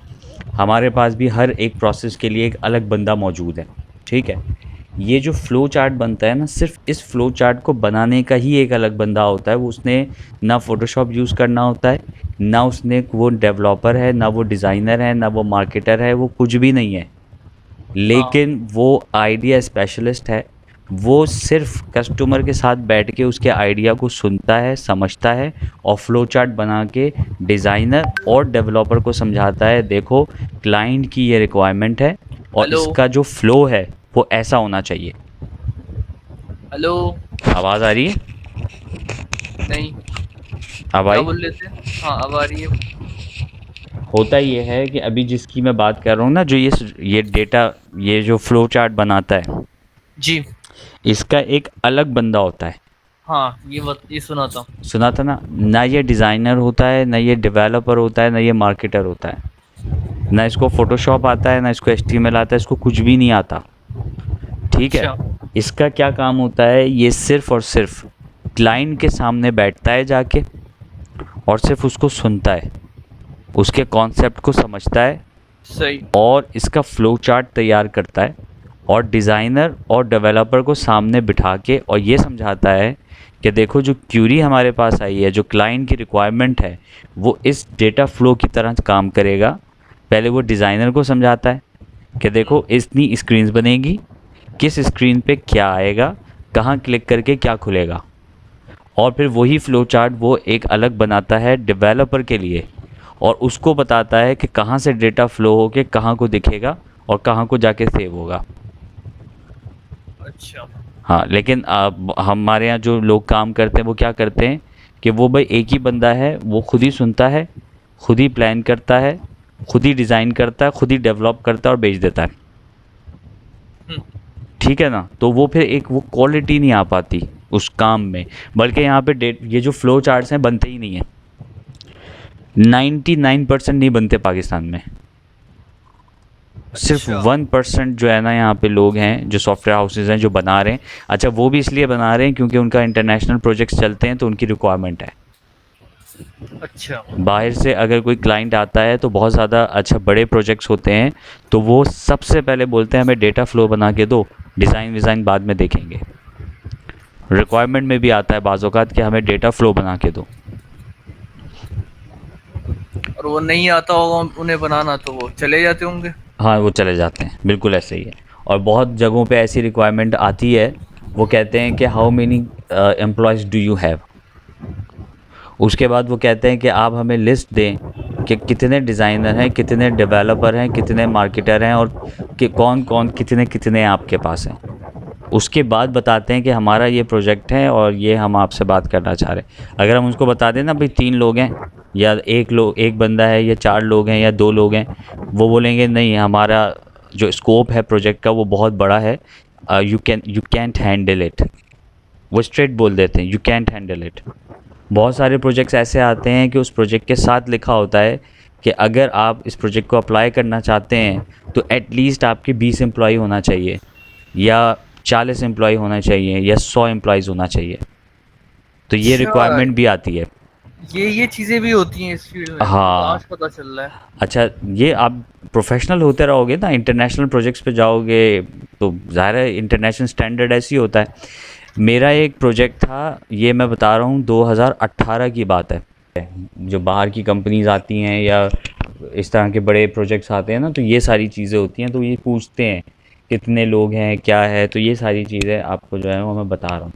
हमारे पास भी हर एक प्रोसेस के लिए एक अलग बंदा मौजूद है, ठीक है। ये जो फ़्लो चार्ट बनता है ना, सिर्फ इस फ़्लो चार्ट को बनाने का ही एक अलग बंदा होता है। वो उसने ना फ़ोटोशॉप यूज़ करना होता है, ना उसने वो डेवलपर है, ना वो डिज़ाइनर है, ना वो मार्केटर है, वो कुछ भी नहीं है।
हाँ।
लेकिन वो आइडिया स्पेशलिस्ट है। वो सिर्फ कस्टमर के साथ बैठ के उसके आइडिया को सुनता है, समझता है और फ्लो चार्ट बना के डिज़ाइनर और डेवलपर को समझाता है, देखो क्लाइंट की ये रिक्वायरमेंट है और
हेलो।
इसका जो फ्लो है वो ऐसा होना चाहिए।
हेलो।
आवाज़ आ रही है?
नहीं।
अब
क्या
आई?
बोल रहे थे? हाँ, अब आ रही है।
होता ये है कि अभी जिसकी मैं बात कर रहा हूँ ना, जो ये डेटा, ये जो फ्लो चार्ट बनाता है,
जी।
इसका एक अलग बंदा होता है।
हाँ, ये सुना था।
सुना था ना ये डिज़ाइनर होता है, ना ये डेवलपर होता है, ना ये मार्केटर होता है, ना इसको फोटोशॉप आता है, ना इसको एचटीएमएल आता है, इसको कुछ भी नहीं आता, ठीक है।
अच्छा।
इसका क्या काम होता है, ये सिर्फ और सिर्फ क्लाइंट के सामने बैठता है जाके और सिर्फ उसको सुनता है, उसके कॉन्सेप्ट को समझता है
सही।
और इसका फ्लो चार्ट तैयार करता है और डिज़ाइनर और डेवलपर को सामने बिठा के और ये समझाता है कि देखो जो क्यूरी हमारे पास आई है, जो क्लाइंट की रिक्वायरमेंट है, वो इस डेटा फ्लो की तरह काम करेगा। पहले वो डिज़ाइनर को समझाता है कि देखो इतनी स्क्रीन्स बनेगी, किस स्क्रीन पे क्या आएगा, कहाँ क्लिक करके क्या खुलेगा, और फिर वही फ्लो चार्ट वो एक अलग बनाता है डेवलपर के लिए और उसको बताता है कि कहाँ से डेटा फ्लो होके कहाँ को दिखेगा और कहाँ को जाके सेव होगा।
अच्छा।
हाँ, लेकिन हमारे यहाँ जो लोग काम करते हैं वो क्या करते हैं कि वो भाई एक ही बंदा है, वो खुद ही सुनता है, खुद ही प्लान करता है, खुद ही डिज़ाइन करता है, खुद ही डेवलप करता है और बेच देता है,
हम्म।
ठीक है ना। तो वो फिर एक वो क्वालिटी नहीं आ पाती उस काम में। बल्कि यहाँ पे डेट ये जो फ्लो चार्ट्स हैं बनते ही नहीं है, 99% नहीं बनते पाकिस्तान में। सिर्फ
अच्छा।
1% जो है ना यहाँ पे लोग हैं, जो सॉफ्टवेयर हाउसेज हैं जो बना रहे हैं। अच्छा, वो भी इसलिए बना रहे हैं क्योंकि उनका इंटरनेशनल प्रोजेक्ट्स चलते हैं तो उनकी रिक्वायरमेंट है।
अच्छा।
बाहर से अगर कोई क्लाइंट आता है तो बहुत ज़्यादा अच्छा बड़े प्रोजेक्ट्स होते हैं, तो वो सबसे पहले बोलते हैं हमें डेटा फ्लो बना के दो, डिज़ाइन विज़ाइन बाद में देखेंगे। रिक्वायरमेंट में भी आता है बाज़ औक़ात कि हमें डेटा फ्लो बना के दो।
और वो नहीं आता होगा उन्हें बनाना, तो वो चले जाते होंगे।
हाँ, वो चले जाते हैं, बिल्कुल ऐसे ही है। और बहुत जगहों पे ऐसी रिक्वायरमेंट आती है, वो कहते हैं कि how many employees do you have. उसके बाद वो कहते हैं कि आप हमें लिस्ट दें कि कितने डिज़ाइनर हैं, कितने डेवलपर हैं, कितने मार्केटर हैं, और कि कौन कौन कितने कितने आपके पास हैं। उसके बाद बताते हैं कि हमारा ये प्रोजेक्ट है और ये हम आपसे बात करना चाह रहे हैं। अगर हम उसको बता दें ना भाई 3 लोग हैं, या एक बंदा है, या 4 लोग हैं, या 2 लोग हैं, वो बोलेंगे नहीं, हमारा जो स्कोप है प्रोजेक्ट का वो बहुत बड़ा है, यू कैंट हैंडल इट। वो स्ट्रेट बोल देते हैं, यू कैंट हैंडल इट। बहुत सारे प्रोजेक्ट्स ऐसे आते हैं कि उस प्रोजेक्ट के साथ लिखा होता है कि अगर आप इस प्रोजेक्ट को अप्लाई करना चाहते हैं तो एटलीस्ट आपके 20 एम्प्लॉय होना चाहिए, या 40 एम्प्लॉय होना चाहिए, या 100 एम्प्लॉयज़ होना चाहिए। तो ये
अच्छा,
रिक्वायरमेंट भी आती है।
ये चीजें भी होती हैं इस फील्ड में, मुझे तो आज
हाँ।
पता चल रहा है।
अच्छा, ये आप प्रोफेशनल होते रहोगे ना, इंटरनेशनल प्रोजेक्ट्स पे जाओगे तो ज़ाहिर है इंटरनेशनल स्टैंडर्ड ऐसे ही होता है। मेरा एक प्रोजेक्ट था, ये मैं बता रहा हूँ 2018 की बात है। जो बाहर की कंपनीज आती हैं या इस तरह के बड़े प्रोजेक्ट्स आते हैं ना, तो ये सारी चीज़ें होती हैं, तो ये पूछते हैं कितने लोग हैं, क्या है, तो ये सारी चीज़ें आपको जो है वो मैं बता रहा हूँ।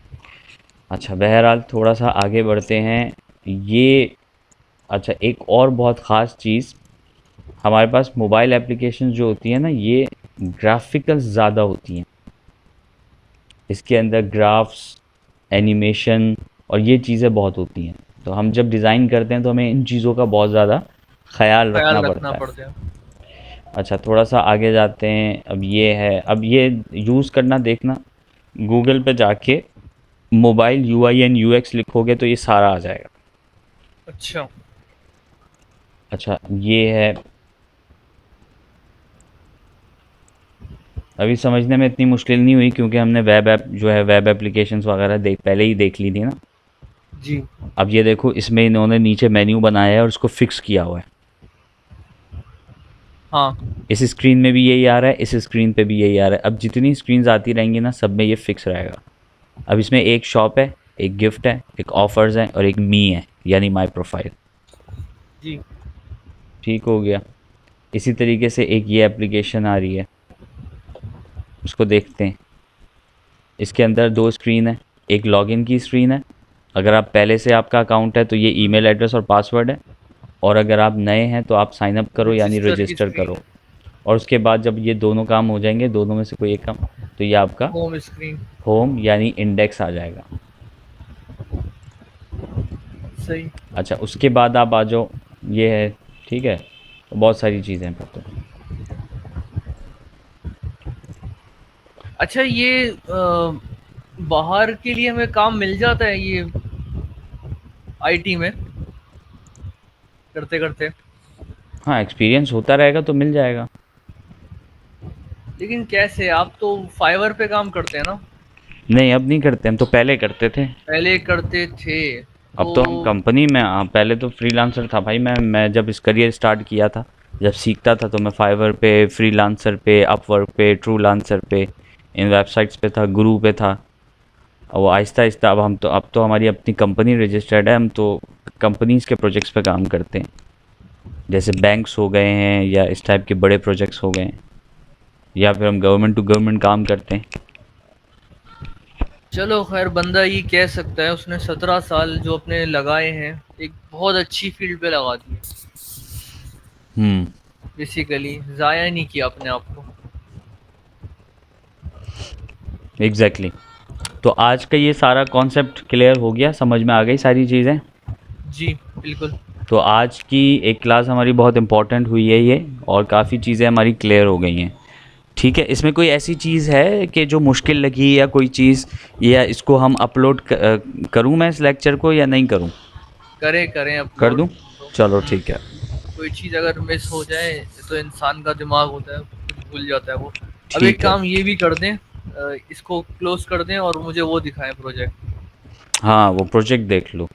अच्छा, बहरहाल थोड़ा सा आगे बढ़ते हैं। ये अच्छा, एक और बहुत ख़ास चीज़, हमारे पास मोबाइल एप्लीकेशन जो होती हैं ना, ये ग्राफिकल ज़्यादा होती हैं। इसके अंदर ग्राफ्स, एनिमेशन और ये चीज़ें बहुत होती हैं। तो हम जब डिज़ाइन करते हैं तो हमें इन चीज़ों का बहुत ज़्यादा ख़याल
ख्याल
रखना
रखना
पड़ता है।
पड़ता है।
अच्छा, थोड़ा सा आगे जाते हैं। अब ये है, अब ये यूज़ करना देखना, गूगल पे जाके मोबाइल यूआई एंड यूएक्स लिखोगे तो ये सारा आ जाएगा।
अच्छा।
अच्छा, ये है, अभी समझने में इतनी मुश्किल नहीं हुई क्योंकि हमने वेब ऐप जो है, वेब एप्लीकेशंस वगैरह पहले ही देख ली थी ना।
जी।
अब ये देखो, इसमें इन्होंने नीचे मेन्यू बनाया है और उसको फिक्स किया हुआ है।
हाँ।
इस स्क्रीन में भी यही आ रहा है, इस स्क्रीन पे भी यही आ रहा है। अब जितनी स्क्रीन्स आती रहेंगी ना, सब में ये फिक्स रहेगा। अब इसमें एक शॉप है, एक गिफ्ट है, एक ऑफर्स है, और एक मी है, यानी माई प्रोफाइल।
जी।
ठीक हो गया। इसी तरीके से एक ये एप्लीकेशन आ रही है, उसको देखते हैं। इसके अंदर 2 स्क्रीन है, एक लॉगिन की स्क्रीन है। अगर आप पहले से आपका अकाउंट है तो ये ईमेल एड्रेस और पासवर्ड है, और अगर आप नए हैं तो आप साइन अप करो, यानी
रजिस्टर की
रजिस्टर
स्क्रीन।
करो। और उसके बाद जब ये दोनों काम हो जाएंगे, दोनों में से कोई एक काम, तो ये आपका
होम स्क्रीन।
होम यानी इंडेक्स आ जाएगा।
सही।
अच्छा, उसके बाद आप आ जाओ, ये है। ठीक है, तो बहुत सारी चीज़ें हैं फिर तो।
अच्छा, ये बाहर के लिए हमें काम मिल जाता है ये आईटी में करते करते?
हाँ, एक्सपीरियंस होता रहेगा तो मिल जाएगा।
लेकिन कैसे, आप तो फाइवर पे काम करते हैं ना?
नहीं, अब नहीं करते, हम तो पहले करते थे।
पहले करते थे
अब
तो?
तो हम कंपनी में, हाँ, पहले तो फ्रीलांसर था भाई। मैं जब इस करियर स्टार्ट किया था, जब सीखता था, तो मैं फाइवर पे, फ्रीलांसर पे, अपवर्क पे, ट्रू लांसर पे, इन वेबसाइट्स पे था, गुरु पे था। और वो आहिस्ता आहिस्ता अब तो हमारी अपनी कंपनी रजिस्टर्ड है, हम तो कंपनीज के प्रोजेक्ट्स पे काम करते हैं। जैसे बैंक्स हो गए हैं, या इस टाइप के बड़े प्रोजेक्ट्स हो गए हैं, या फिर हम गवर्नमेंट टू गवर्नमेंट काम करते हैं।
चलो खैर, बंदा ये कह सकता है उसने 17 साल जो अपने लगाए हैं एक बहुत अच्छी फील्ड पे लगा दिए।
हम्म।
बेसिकली जाया नहीं किया अपने आप को।
Exactly exactly। तो आज का ये सारा कॉन्सेप्ट क्लियर हो गया, समझ में आ गई सारी चीज़ें।
जी बिल्कुल।
तो आज की एक क्लास हमारी बहुत इम्पोर्टेंट हुई है ये, और काफ़ी चीज़ें हमारी क्लियर हो गई हैं। ठीक है, इसमें कोई ऐसी चीज़ है कि जो मुश्किल लगी, या कोई चीज़, या इसको हम अपलोड करूँ मैं इस लेक्चर को, या नहीं करूँ?
करें करें
कर
अपलोड।
दूँ?
तो
चलो ठीक है।
कोई चीज़ अगर मिस हो जाए तो इंसान का दिमाग होता है, कुछ भूल जाता है वो। अब एक
ठीक है।
काम ये भी कर दें, इसको क्लोज कर दें और मुझे वो दिखाएं प्रोजेक्ट।
हाँ, वो प्रोजेक्ट देख लो।